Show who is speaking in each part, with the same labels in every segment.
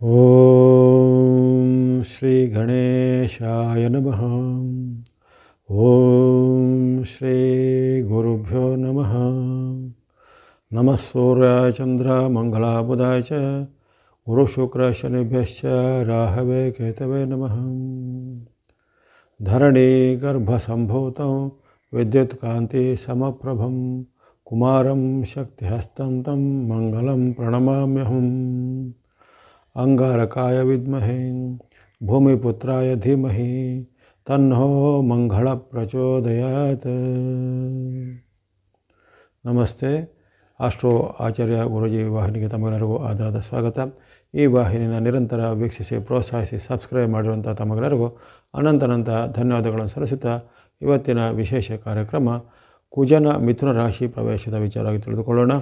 Speaker 1: ಓಂ ಶ್ರೀ ಗಣೇಶಾಯ ನಮಃ. ಓಂ ಶ್ರೀ ಗುರುಭ್ಯೋ ನಮಃ. ನಮಃ ಸೂರ್ಯಾಯ ಚಂದ್ರ ಮಂಗಳಾಯ ಬುಧಾಯ ಚ ಗುರು ಶುಕ್ರ ಶನಿಭ್ಯಶ್ಚ ರಾಹವೇ ಕೇತವೇ ನಮಃ. ಧರಣಿ ಗರ್ಭಸಂಭೂತಂ ವಿದ್ಯುತ್ ಕಾಂತಿ ಸಮಪ್ರಭಂ ಕುಮಾರಂ ಶಕ್ತಿಹಸ್तं तं ಮಂಗಲಂ ಪ್ರಣಮಾಮ್ಯಹಂ. ಅಂಗಾರಕಾಯ ವಿದ್ಮಹೇ ಭೂಮಿಪುತ್ರಾಯ ಧೀಮಹಿ ತನ್ನೋ ಮಂಗಳ ಪ್ರಚೋದಯಾತ್. ನಮಸ್ತೆ. ಆಸ್ಟ್ರೋ ಆಚಾರ್ಯ ಗುರುಜಿ ವಾಹಿನಿಗೆ ತಮಗೆಲ್ಲರಿಗೂ ಆಧಾರದ ಸ್ವಾಗತ. ಈ ವಾಹಿನಿನ ನಿರಂತರ ವೀಕ್ಷಿಸಿ ಪ್ರೋತ್ಸಾಹಿಸಿ ಸಬ್ಸ್ಕ್ರೈಬ್ ಮಾಡಿರುವಂಥ ತಮಗೆಲ್ಲರಿಗೂ ಅನಂತ ಧನ್ಯವಾದಗಳನ್ನು ಸಲ್ಲಿಸುತ್ತಾ ಇವತ್ತಿನ ವಿಶೇಷ ಕಾರ್ಯಕ್ರಮ ಕುಜನ ಮಿಥುನ ರಾಶಿ ಪ್ರವೇಶದ ವಿಚಾರವಾಗಿ ತಿಳಿದುಕೊಳ್ಳೋಣ.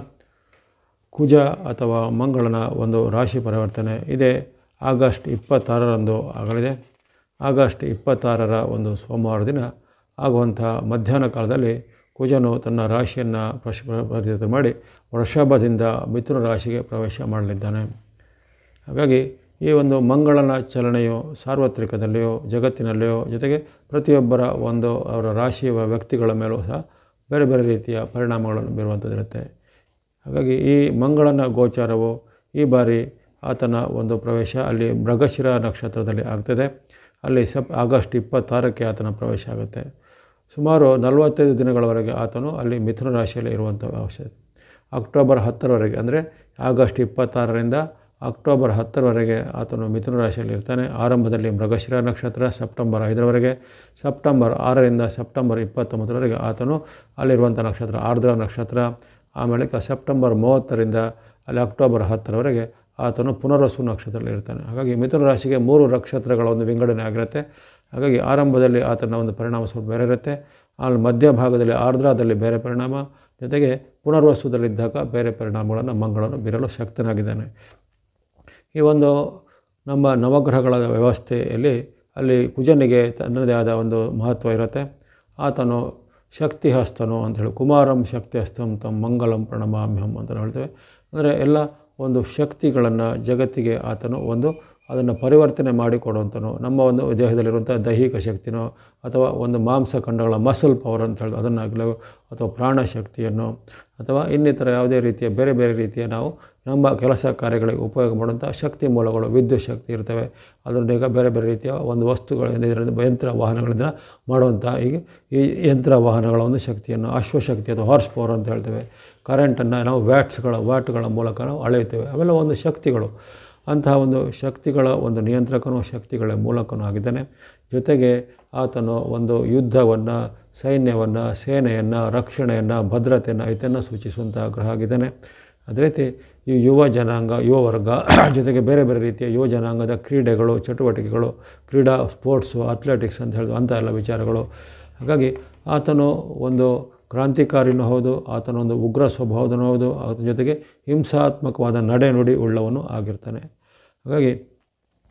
Speaker 1: ಕುಜ ಅಥವಾ ಮಂಗಳನ ಒಂದು ರಾಶಿ ಪರಿವರ್ತನೆ ಇದೆ. ಆಗಸ್ಟ್ 26ರಂದು ಆಗಲಿದೆ. ಆಗಸ್ಟ್ 26ರ ಒಂದು ಸೋಮವಾರ ದಿನ ಆಗುವಂಥ ಮಧ್ಯಾಹ್ನ ಕಾಲದಲ್ಲಿ ಕುಜನು ತನ್ನ ರಾಶಿಯನ್ನು ಪರಿವರ್ತನೆ ಮಾಡಿ ವೃಷಭದಿಂದ ಮಿಥುನ ರಾಶಿಗೆ ಪ್ರವೇಶ ಮಾಡಲಿದ್ದಾನೆ. ಹಾಗಾಗಿ ಈ ಒಂದು ಮಂಗಳನ ಚಲನೆಯು ಸಾರ್ವತ್ರಿಕದಲ್ಲಿಯೋ ಜಗತ್ತಿನಲ್ಲಿಯೋ ಜೊತೆಗೆ ಪ್ರತಿಯೊಬ್ಬರ ಒಂದು ಅವರ ರಾಶಿಯ ವ್ಯಕ್ತಿಗಳ ಮೇಲೂ ಸಹ ಬೇರೆ ಬೇರೆ ರೀತಿಯ ಪರಿಣಾಮಗಳನ್ನು ಬೀರುವಂಥದ್ದಿರುತ್ತೆ. ಹಾಗಾಗಿ ಈ ಮಂಗಳನ ಗೋಚಾರವು ಈ ಬಾರಿ ಆತನ ಒಂದು ಪ್ರವೇಶ ಅಲ್ಲಿ ಮೃಗಶಿರ ನಕ್ಷತ್ರದಲ್ಲಿ ಆಗ್ತದೆ. ಅಲ್ಲಿ ಆಗಸ್ಟ್ 26ಕ್ಕೆ ಆತನ ಪ್ರವೇಶ ಆಗುತ್ತೆ. ಸುಮಾರು 45 ದಿನಗಳವರೆಗೆ ಆತನು ಅಲ್ಲಿ ಮಿಥುನ ರಾಶಿಯಲ್ಲಿ ಇರುವಂಥ ಅವಶ್ಯಕತೆ. ಅಕ್ಟೋಬರ್ 10ರವರೆಗೆ ಅಂದರೆ ಆಗಸ್ಟ್ 26ರಿಂದ ಅಕ್ಟೋಬರ್ 10ರವರೆಗೆ ಆತನು ಮಿಥುನ ರಾಶಿಯಲ್ಲಿ ಇರ್ತಾನೆ. ಆರಂಭದಲ್ಲಿ ಮೃಗಶಿರ ನಕ್ಷತ್ರ ಸೆಪ್ಟೆಂಬರ್ 5ರವರೆಗೆ, ಸೆಪ್ಟೆಂಬರ್ 6ರಿಂದ ಸೆಪ್ಟೆಂಬರ್ 29ರವರೆಗೆ ಆತನು ಅಲ್ಲಿರುವಂಥ ನಕ್ಷತ್ರ ಆರ್ದ್ರ ನಕ್ಷತ್ರ. ಆಮೇಲೆ ಸೆಪ್ಟೆಂಬರ್ 30ರಿಂದ ಅಲ್ಲಿ ಅಕ್ಟೋಬರ್ 10ರವರೆಗೆ ಆತನು ಪುನರ್ವಸು ನಕ್ಷತ್ರದಲ್ಲಿ ಇರ್ತಾನೆ. ಹಾಗಾಗಿ ಮಿಥುನ ರಾಶಿಗೆ 3 ನಕ್ಷತ್ರಗಳ ಒಂದು ವಿಂಗಡಣೆ ಆಗಿರುತ್ತೆ. ಹಾಗಾಗಿ ಆರಂಭದಲ್ಲಿ ಆತನ ಒಂದು ಪರಿಣಾಮ ಸ್ವಲ್ಪ ಬೇರೆ ಇರುತ್ತೆ. ಅಲ್ಲಿ ಮಧ್ಯಭಾಗದಲ್ಲಿ ಆರ್ದ್ರದಲ್ಲಿ ಬೇರೆ ಪರಿಣಾಮ, ಜೊತೆಗೆ ಪುನರ್ವಸುದಲ್ಲಿದ್ದಾಗ ಬೇರೆ ಪರಿಣಾಮಗಳನ್ನು ಮಂಗಳನು ಬೀರಲು ಶಕ್ತನಾಗಿದ್ದಾನೆ. ಈ ಒಂದು ನಮ್ಮ ನವಗ್ರಹಗಳ ವ್ಯವಸ್ಥೆಯಲ್ಲಿ ಅಲ್ಲಿ ಕುಜನಿಗೆ ತನ್ನದೇ ಆದ ಒಂದು ಮಹತ್ವ ಇರುತ್ತೆ. ಆತನು ಶಕ್ತಿಹಸ್ತನು ಅಂಥೇಳಿ ಕುಮಾರಂ ಶಕ್ತಿಹಸ್ತಂ ತಂ ಮಂಗಲಂ ಪ್ರಣಮಾಮ್ಯಹಂ ಅಂತ ಹೇಳ್ತೇವೆ. ಅಂದರೆ ಎಲ್ಲ ಒಂದು ಶಕ್ತಿಗಳನ್ನು ಜಗತ್ತಿಗೆ ಆತನು ಒಂದು ಅದನ್ನು ಪರಿವರ್ತನೆ ಮಾಡಿಕೊಡುವಂಥನು. ನಮ್ಮ ಒಂದು ದೇಹದಲ್ಲಿರುವಂಥ ದೈಹಿಕ ಶಕ್ತಿನೋ ಅಥವಾ ಒಂದು ಮಾಂಸಖಂಡಗಳ ಮಸಲ್ ಪವರ್ ಅಂತ ಹೇಳಿ ಅದನ್ನಾಗಲೋ ಅಥವಾ ಪ್ರಾಣಶಕ್ತಿಯನ್ನು ಅಥವಾ ಇನ್ನಿತರ ಯಾವುದೇ ರೀತಿಯ ಬೇರೆ ಬೇರೆ ರೀತಿಯ ನಾವು ನಮ್ಮ ಕೆಲಸ ಕಾರ್ಯಗಳಿಗೆ ಉಪಯೋಗ ಮಾಡುವಂಥ ಶಕ್ತಿ ಮೂಲಗಳು ವಿದ್ಯುತ್ ಶಕ್ತಿ ಇರ್ತವೆ. ಅದರಿಂದ ಬೇರೆ ಬೇರೆ ರೀತಿಯ ಒಂದು ವಸ್ತುಗಳಿಂದ ಯಂತ್ರ ವಾಹನಗಳಿಂದ ಮಾಡುವಂಥ ಈ ಯಂತ್ರ ವಾಹನಗಳ ಒಂದು ಶಕ್ತಿಯನ್ನು ಅಶ್ವಶಕ್ತಿ ಅಥವಾ ಹಾರ್ಸ್ ಪವರ್ ಅಂತ ಹೇಳ್ತೇವೆ. ಕರೆಂಟನ್ನು ನಾವು ವ್ಯಾಟ್ಗಳ ಮೂಲಕ ನಾವು ಅಳೆಯುತ್ತೇವೆ. ಅವೆಲ್ಲ ಒಂದು ಶಕ್ತಿಗಳು. ಅಂತಹ ಒಂದು ಶಕ್ತಿಗಳ ಒಂದು ನಿಯಂತ್ರಕನೂ ಶಕ್ತಿಗಳ ಮೂಲಕನೂ ಆಗಿದ್ದಾನೆ. ಜೊತೆಗೆ ಆತನು ಒಂದು ಯುದ್ಧವನ್ನು, ಸೈನ್ಯವನ್ನು, ಸೇನೆಯನ್ನು, ರಕ್ಷಣೆಯನ್ನು, ಭದ್ರತೆಯನ್ನು ಇದನ್ನು ಸೂಚಿಸುವಂಥ ಗ್ರಹ ಆಗಿದ್ದಾನೆ. ಅದೇ ರೀತಿ ಈ ಯುವ ಜನಾಂಗ, ಯುವ ವರ್ಗ ಜೊತೆಗೆ ಬೇರೆ ಬೇರೆ ರೀತಿಯ ಯುವ ಜನಾಂಗದ ಕ್ರೀಡೆಗಳು, ಚಟುವಟಿಕೆಗಳು, ಕ್ರೀಡಾ ಸ್ಪೋರ್ಟ್ಸು, ಅಥ್ಲೆಟಿಕ್ಸ್ ಅಂತ ಹೇಳೋದು ಅಂಥ ಎಲ್ಲ ವಿಚಾರಗಳು. ಹಾಗಾಗಿ ಆತನು ಒಂದು ಕ್ರಾಂತಿಕಾರಿನೂ ಹೌದು, ಆತನೊಂದು ಉಗ್ರ ಸ್ವಭಾವದನೂ ಹೌದು, ಅದರ ಜೊತೆಗೆ ಹಿಂಸಾತ್ಮಕವಾದ ನಡೆನುಡಿ ಉಳ್ಳವನು ಆಗಿರ್ತಾನೆ. ಹಾಗಾಗಿ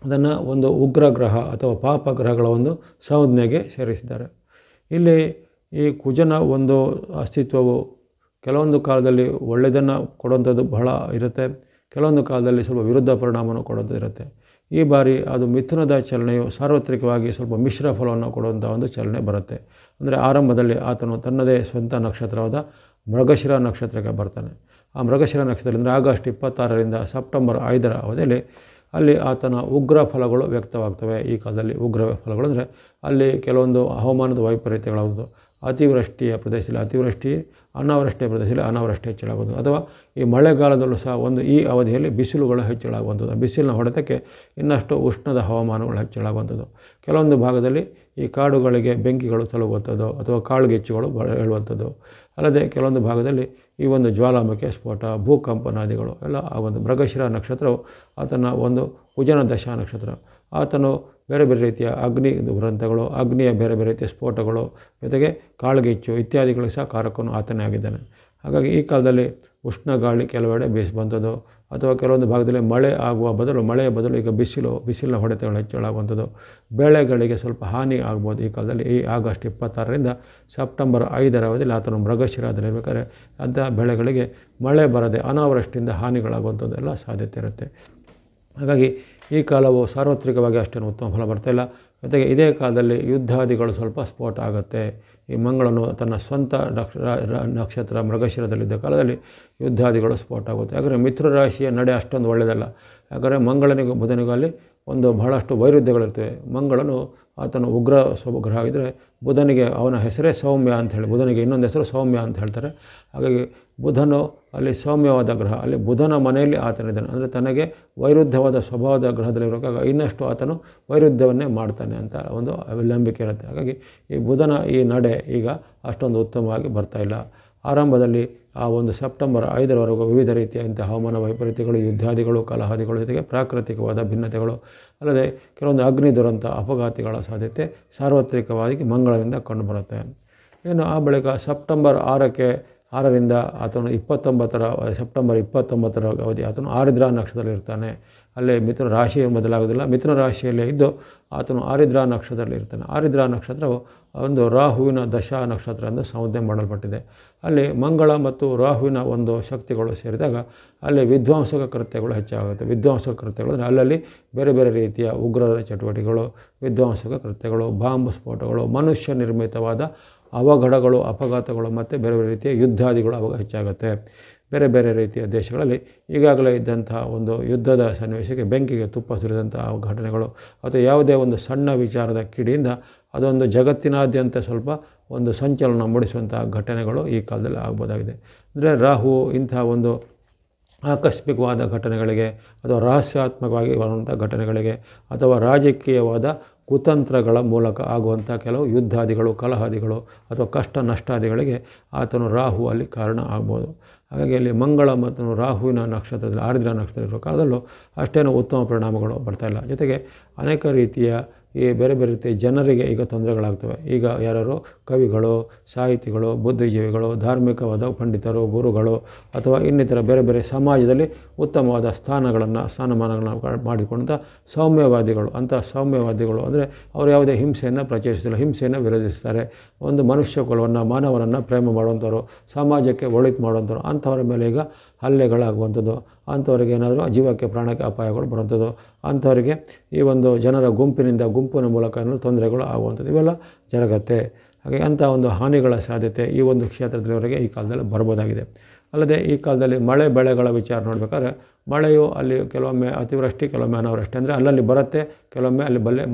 Speaker 1: ಅದನ್ನು ಒಂದು ಉಗ್ರ ಗ್ರಹ ಅಥವಾ ಪಾಪ ಗ್ರಹಗಳ ಒಂದು ಸಂಜ್ಞೆಗೆ ಸೇರಿಸಿದ್ದಾರೆ. ಇಲ್ಲಿ ಈ ಕುಜನ ಒಂದು ಅಸ್ತಿತ್ವವು ಕೆಲವೊಂದು ಕಾಲದಲ್ಲಿ ಒಳ್ಳೆಯದನ್ನು ಕೊಡುವಂಥದ್ದು ಬಹಳ ಇರುತ್ತೆ, ಕೆಲವೊಂದು ಕಾಲದಲ್ಲಿ ಸ್ವಲ್ಪ ವಿರುದ್ಧ ಪರಿಣಾಮವನ್ನು ಕೊಡುವಂಥದ್ದು ಇರುತ್ತೆ. ಈ ಬಾರಿ ಅದು ಮಿಥುನದ ಚಲನೆಯು ಸಾರ್ವತ್ರಿಕವಾಗಿ ಸ್ವಲ್ಪ ಮಿಶ್ರ ಫಲವನ್ನು ಕೊಡುವಂಥ ಒಂದು ಚಲನೆ ಬರುತ್ತೆ. ಅಂದರೆ ಆರಂಭದಲ್ಲಿ ಆತನು ತನ್ನದೇ ಸ್ವಂತ ನಕ್ಷತ್ರವಾದ ಮೃಗಶಿರ ನಕ್ಷತ್ರಕ್ಕೆ ಬರ್ತಾನೆ. ಆ ಮೃಗಶಿರ ನಕ್ಷತ್ರದಲ್ಲಿ ಅಂದರೆ ಆಗಸ್ಟ್ 26ರಿಂದ ಸೆಪ್ಟೆಂಬರ್ 5ರ ಅವಧಿಯಲ್ಲಿ ಅಲ್ಲಿ ಆತನ ಉಗ್ರ ಫಲಗಳು ವ್ಯಕ್ತವಾಗ್ತವೆ. ಈ ಕಾಲದಲ್ಲಿ ಉಗ್ರ ಫಲಗಳು ಅಂದರೆ ಅಲ್ಲಿ ಕೆಲವೊಂದು ಹವಾಮಾನದ ವೈಪರೀತ್ಯಗಳಾಗೋದು, ಅತಿವೃಷ್ಟಿಯ ಪ್ರದೇಶದಲ್ಲಿ ಅತಿವೃಷ್ಟಿ, ಅನಾವೃಷ್ಟಿಯ ಪ್ರದೇಶದಲ್ಲಿ ಅನಾವೃಷ್ಟಿ ಹೆಚ್ಚಳಾಗೋದು, ಅಥವಾ ಈ ಮಳೆಗಾಲದಲ್ಲೂ ಸಹ ಒಂದು ಈ ಅವಧಿಯಲ್ಲಿ ಬಿಸಿಲುಗಳು ಹೆಚ್ಚಳಾಗುವಂಥದ್ದು, ಬಿಸಿಲಿನ ಹೊಡೆತಕ್ಕೆ ಇನ್ನಷ್ಟು ಉಷ್ಣದ ಹವಾಮಾನಗಳು ಹೆಚ್ಚಳಾಗುವಂಥದ್ದು. ಕೆಲವೊಂದು ಭಾಗದಲ್ಲಿ ಈ ಕಾಡುಗಳಿಗೆ ಬೆಂಕಿಗಳು ತಲುಪುವಂಥದ್ದು ಅಥವಾ ಕಾಳುಗೆಚ್ಚುಗಳು ಹೇಳುವಂಥದ್ದು. ಅಲ್ಲದೆ ಕೆಲವೊಂದು ಭಾಗದಲ್ಲಿ ಈ ಒಂದು ಜ್ವಾಲಾಮುಖಿ ಸ್ಫೋಟ, ಭೂಕಂಪನಾದಿಗಳು ಎಲ್ಲ ಆ ಒಂದು ಮೃಗಶಿರ ನಕ್ಷತ್ರವು ಆತನ ಒಂದು ಕುಜನ ದಶಾ ನಕ್ಷತ್ರ. ಆತನು ಬೇರೆ ಬೇರೆ ರೀತಿಯ ಅಗ್ನಿ ದುರಂತಗಳು, ಅಗ್ನಿಯ ಬೇರೆ ಬೇರೆ ರೀತಿಯ ಸ್ಫೋಟಗಳು, ಜೊತೆಗೆ ಕಾಳುಗಿಚ್ಚು ಇತ್ಯಾದಿಗಳಿಗೆ ಸಹ ಕಾರಕನು ಆತನೇ ಆಗಿದ್ದಾನೆ. ಹಾಗಾಗಿ ಈ ಕಾಲದಲ್ಲಿ ಉಷ್ಣ ಗಾಳಿ ಕೆಲವೆಡೆ ಬೀಸುವಂಥದ್ದು, ಅಥವಾ ಕೆಲವೊಂದು ಭಾಗದಲ್ಲಿ ಮಳೆಯ ಬದಲು ಈಗ ಬಿಸಿಲಿನ ಹೊಡೆತಗಳು ಹೆಚ್ಚಳಾಗುವಂಥದ್ದು, ಬೆಳೆಗಳಿಗೆ ಸ್ವಲ್ಪ ಹಾನಿ ಆಗ್ಬೋದು. ಈ ಕಾಲದಲ್ಲಿ ಈ ಆಗಸ್ಟ್ 26ರಿಂದ ಸೆಪ್ಟೆಂಬರ್ 5ರ ಅವಧಿಯಲ್ಲಿ ಆತನು ಮೃಗಶಿರದಲ್ಲಿರ್ಬೇಕಾದ್ರೆ ಅಂಥ ಬೆಳೆಗಳಿಗೆ ಮಳೆ ಬರದೆ ಅನಾವೃಷ್ಟಿಯಿಂದ ಹಾನಿಗಳಾಗುವಂಥದ್ದು ಎಲ್ಲ ಸಾಧ್ಯತೆ ಇರುತ್ತೆ. ಹಾಗಾಗಿ ಈ ಕಾಲವು ಸಾರ್ವತ್ರಿಕವಾಗಿ ಅಷ್ಟೇನು ಉತ್ತಮ ಫಲ ಬರ್ತಾಯಿಲ್ಲ. ಜೊತೆಗೆ ಇದೇ ಕಾಲದಲ್ಲಿ ಯುದ್ಧಾದಿಗಳು ಸ್ವಲ್ಪ ಸ್ಫೋಟ ಆಗುತ್ತೆ. ಈ ಮಂಗಳನು ತನ್ನ ಸ್ವಂತ ನಕ್ಷತ್ರ ಮೃಗಶಿರದಲ್ಲಿದ್ದ ಕಾಲದಲ್ಲಿ ಯುದ್ಧಾದಿಗಳು ಸ್ಫೋಟ ಆಗುತ್ತೆ. ಯಾಕಂದರೆ ಮಿಥುನ ರಾಶಿಯ ನಡೆ ಅಷ್ಟೊಂದು ಒಳ್ಳೆಯದಲ್ಲ. ಯಾಕಂದರೆ ಮಂಗಳನಿಗೂ ಬುಧನಿಗೂ ಅಲ್ಲಿ ಒಂದು ಬಹಳಷ್ಟು ವೈರುಧ್ಯಗಳಿರ್ತವೆ. ಮಂಗಳನು ಆತನು ಉಗ್ರ ಸ್ವಗ್ರಹ ಆಗಿದ್ದರೆ ಬುಧನಿಗೆ ಅವನ ಹೆಸರೇ ಸೌಮ್ಯ ಅಂತ ಹೇಳಿ, ಬುಧನಿಗೆ ಇನ್ನೊಂದು ಹೆಸರು ಸೌಮ್ಯ ಅಂತ ಹೇಳ್ತಾರೆ. ಹಾಗಾಗಿ ಬುಧನು ಅಲ್ಲಿ ಸೌಮ್ಯವಾದ ಗ್ರಹ, ಅಲ್ಲಿ ಬುಧನ ಮನೆಯಲ್ಲಿ ಆತನಿದ್ದಾನೆ. ಅಂದರೆ ತನಗೆ ವೈರುಧ್ಯವಾದ ಸ್ವಭಾವದ ಗ್ರಹದಲ್ಲಿರುವಾಗ ಇನ್ನಷ್ಟು ಆತನು ವೈರುಧ್ಯವನ್ನೇ ಮಾಡ್ತಾನೆ ಅಂತ ಒಂದು ನಂಬಿಕೆ ಇರುತ್ತೆ. ಹಾಗಾಗಿ ಈ ಬುಧನ ಈ ನಡೆ ಈಗ ಅಷ್ಟೊಂದು ಉತ್ತಮವಾಗಿ ಬರ್ತಾಯಿಲ್ಲ. ಆರಂಭದಲ್ಲಿ ಆ ಒಂದು ಸೆಪ್ಟೆಂಬರ್ 5ರವರೆಗೂ ವಿವಿಧ ರೀತಿಯ ಇಂಥ ಹವಾಮಾನ ವೈಪರೀತ್ಯಗಳು, ಯುದ್ಧಾದಿಗಳು, ಕಲಹಾದಿಗಳು, ಜೊತೆಗೆ ಪ್ರಾಕೃತಿಕವಾದ ಭಿನ್ನತೆಗಳು, ಅಲ್ಲದೆ ಕೆಲವೊಂದು ಅಗ್ನಿ ದುರಂತ, ಅಪಘಾತಗಳ ಸಾಧ್ಯತೆ ಸಾರ್ವತ್ರಿಕವಾಗಿ ಮಂಗಳನಿಂದ ಕಂಡುಬರುತ್ತೆ. ಇನ್ನು ಆ ಬಳಿಕ ಸೆಪ್ಟೆಂಬರ್ 6ರಿಂದ ಆತನು ಸೆಪ್ಟೆಂಬರ್ 29ರ ಅವಧಿ ಆತನು ಆರಿದ್ರಾ ನಕ್ಷತ್ರದಲ್ಲಿ ಇರ್ತಾನೆ. ಅಲ್ಲೇ ಮಿಥುನ ರಾಶಿ ಬದಲಾಗೋದಿಲ್ಲ, ಮಿಥುನ ರಾಶಿಯಲ್ಲೇ ಇದ್ದು ಆತನು ಆರಿದ್ರಾ ನಕ್ಷತ್ರದಲ್ಲಿ ಇರ್ತಾನೆ. ಆರಿದ್ರಾ ನಕ್ಷತ್ರವು ಒಂದು ರಾಹುವಿನ ದಶಾ ನಕ್ಷತ್ರ ಎಂದು ಸಂಬೋಧನೆ ಮಾಡಲ್ಪಟ್ಟಿದೆ. ಅಲ್ಲಿ ಮಂಗಳ ಮತ್ತು ರಾಹುವಿನ ಒಂದು ಶಕ್ತಿಗಳು ಸೇರಿದಾಗ ಅಲ್ಲಿ ವಿಧ್ವಂಸಕ ಕೃತ್ಯಗಳು ಹೆಚ್ಚಾಗುತ್ತೆ. ವಿಧ್ವಂಸಕ ಕೃತ್ಯಗಳು ಅಂದರೆ ಅಲ್ಲಲ್ಲಿ ಬೇರೆ ಬೇರೆ ರೀತಿಯ ಉಗ್ರರ ಚಟುವಟಿಕೆಗಳು, ವಿಧ್ವಂಸಕ ಕೃತ್ಯಗಳು, ಬಾಂಬ್ ಸ್ಫೋಟಗಳು, ಮನುಷ್ಯ ನಿರ್ಮಿತವಾದ ಅವಘಡಗಳು, ಅಪಘಾತಗಳು ಮತ್ತು ಬೇರೆ ಬೇರೆ ರೀತಿಯ ಯುದ್ಧಾದಿಗಳು ಅವಾಗ ಹೆಚ್ಚಾಗುತ್ತೆ. ಬೇರೆ ಬೇರೆ ರೀತಿಯ ದೇಶಗಳಲ್ಲಿ ಈಗಾಗಲೇ ಇದ್ದಂತಹ ಒಂದು ಯುದ್ಧದ ಸನ್ನಿವೇಶಕ್ಕೆ ಬೆಂಕಿಗೆ ತುಪ್ಪ ಸುರಿದಂತಹ ಘಟನೆಗಳು, ಅಥವಾ ಯಾವುದೇ ಒಂದು ಸಣ್ಣ ವಿಚಾರದ ಕಿಡಿಯಿಂದ ಅದೊಂದು ಜಗತ್ತಿನಾದ್ಯಂತ ಸ್ವಲ್ಪ ಒಂದು ಸಂಚಲನ ಮೂಡಿಸುವಂತಹ ಘಟನೆಗಳು ಈ ಕಾಲದಲ್ಲಿ ಆಗ್ಬೋದಾಗಿದೆ. ಅಂದರೆ ರಾಹು ಇಂತಹ ಒಂದು ಆಕಸ್ಮಿಕವಾದ ಘಟನೆಗಳಿಗೆ, ಅಥವಾ ರಹಸ್ಯಾತ್ಮಕವಾಗಿ ಬರುವಂಥ ಘಟನೆಗಳಿಗೆ, ಅಥವಾ ರಾಜಕೀಯವಾದ ಕುತಂತ್ರಗಳ ಮೂಲಕ ಆಗುವಂಥ ಕೆಲವು ಯುದ್ಧಾದಿಗಳು, ಕಲಹಾದಿಗಳು ಅಥವಾ ಕಷ್ಟ ನಷ್ಟಾದಿಗಳಿಗೆ ಆತನು ರಾಹು ಅಲ್ಲಿ ಕಾರಣ ಆಗ್ಬೋದು. ಹಾಗಾಗಿ ಅಲ್ಲಿ ಮಂಗಳ ಮತ್ತು ರಾಹುವಿನ ನಕ್ಷತ್ರದಲ್ಲಿ ಆರಿದ್ರಾ ನಕ್ಷತ್ರದಲ್ಲಿರುವ ಕಾಲದಲ್ಲೂ ಅಷ್ಟೇನೂ ಉತ್ತಮ ಪರಿಣಾಮಗಳು ಬರ್ತಾಯಿಲ್ಲ. ಜೊತೆಗೆ ಅನೇಕ ರೀತಿಯ ಈ ಬೇರೆ ಬೇರೆ ರೀತಿಯ ಜನರಿಗೆ ಈಗ ತೊಂದರೆಗಳಾಗ್ತವೆ. ಈಗ ಯಾರು ಕವಿಗಳು, ಸಾಹಿತಿಗಳು, ಬುದ್ಧಿಜೀವಿಗಳು, ಧಾರ್ಮಿಕವಾದ ಪಂಡಿತರು, ಗುರುಗಳು, ಅಥವಾ ಇನ್ನಿತರ ಬೇರೆ ಬೇರೆ ಸಮಾಜದಲ್ಲಿ ಉತ್ತಮವಾದ ಸ್ಥಾನಮಾನಗಳನ್ನು ಮಾಡಿಕೊಂಡ ಸೌಮ್ಯವಾದಿಗಳು, ಅಂಥ ಸೌಮ್ಯವಾದಿಗಳು ಅಂದರೆ ಅವರು ಯಾವುದೇ ಹಿಂಸೆಯನ್ನು ಪ್ರಚೋದಿಸಿಲ್ಲ, ಹಿಂಸೆಯನ್ನು ವಿರೋಧಿಸ್ತಾರೆ. ಒಂದು ಮನುಷ್ಯ ಕುಲವನ್ನು, ಮಾನವರನ್ನು ಪ್ರೇಮ ಮಾಡುವಂಥವ್ರು, ಸಮಾಜಕ್ಕೆ ಒಳಿತು ಮಾಡುವಂಥವ್ರು, ಅಂಥವ್ರ ಮೇಲೆ ಈಗ ಹಲ್ಲೆಗಳಾಗುವಂಥದ್ದು, ಅಂಥವ್ರಿಗೆ ಏನಾದರೂ ಜೀವಕ್ಕೆ ಪ್ರಾಣಕ್ಕೆ ಅಪಾಯಗಳು ಬರುವಂಥದ್ದು, ಅಂಥವರಿಗೆ ಈ ಒಂದು ಜನರ ಗುಂಪಿನ ಮೂಲಕ ತೊಂದರೆಗಳು ಆಗುವಂಥದ್ದು ಇವೆಲ್ಲ ಜರುಗತ್ತೆ. ಹಾಗೆ ಅಂಥ ಒಂದು ಹಾನಿಗಳ ಸಾಧ್ಯತೆ ಈ ಒಂದು ಕ್ಷೇತ್ರದಲ್ಲಿವರೆಗೆ ಈ ಕಾಲದಲ್ಲಿ ಬರ್ಬೋದಾಗಿದೆ. ಅಲ್ಲದೆ ಈ ಕಾಲದಲ್ಲಿ ಮಳೆ ಬೆಳೆಗಳ ವಿಚಾರ ನೋಡಬೇಕಾದ್ರೆ ಮಳೆಯು ಅಲ್ಲಿ ಕೆಲವೊಮ್ಮೆ ಅತಿವೃಷ್ಟಿ, ಕೆಲವೊಮ್ಮೆ ಅನಾವೃಷ್ಟಿ, ಅಂದರೆ ಅಲ್ಲಲ್ಲಿ ಬರುತ್ತೆ, ಕೆಲವೊಮ್ಮೆ ಅಲ್ಲಿ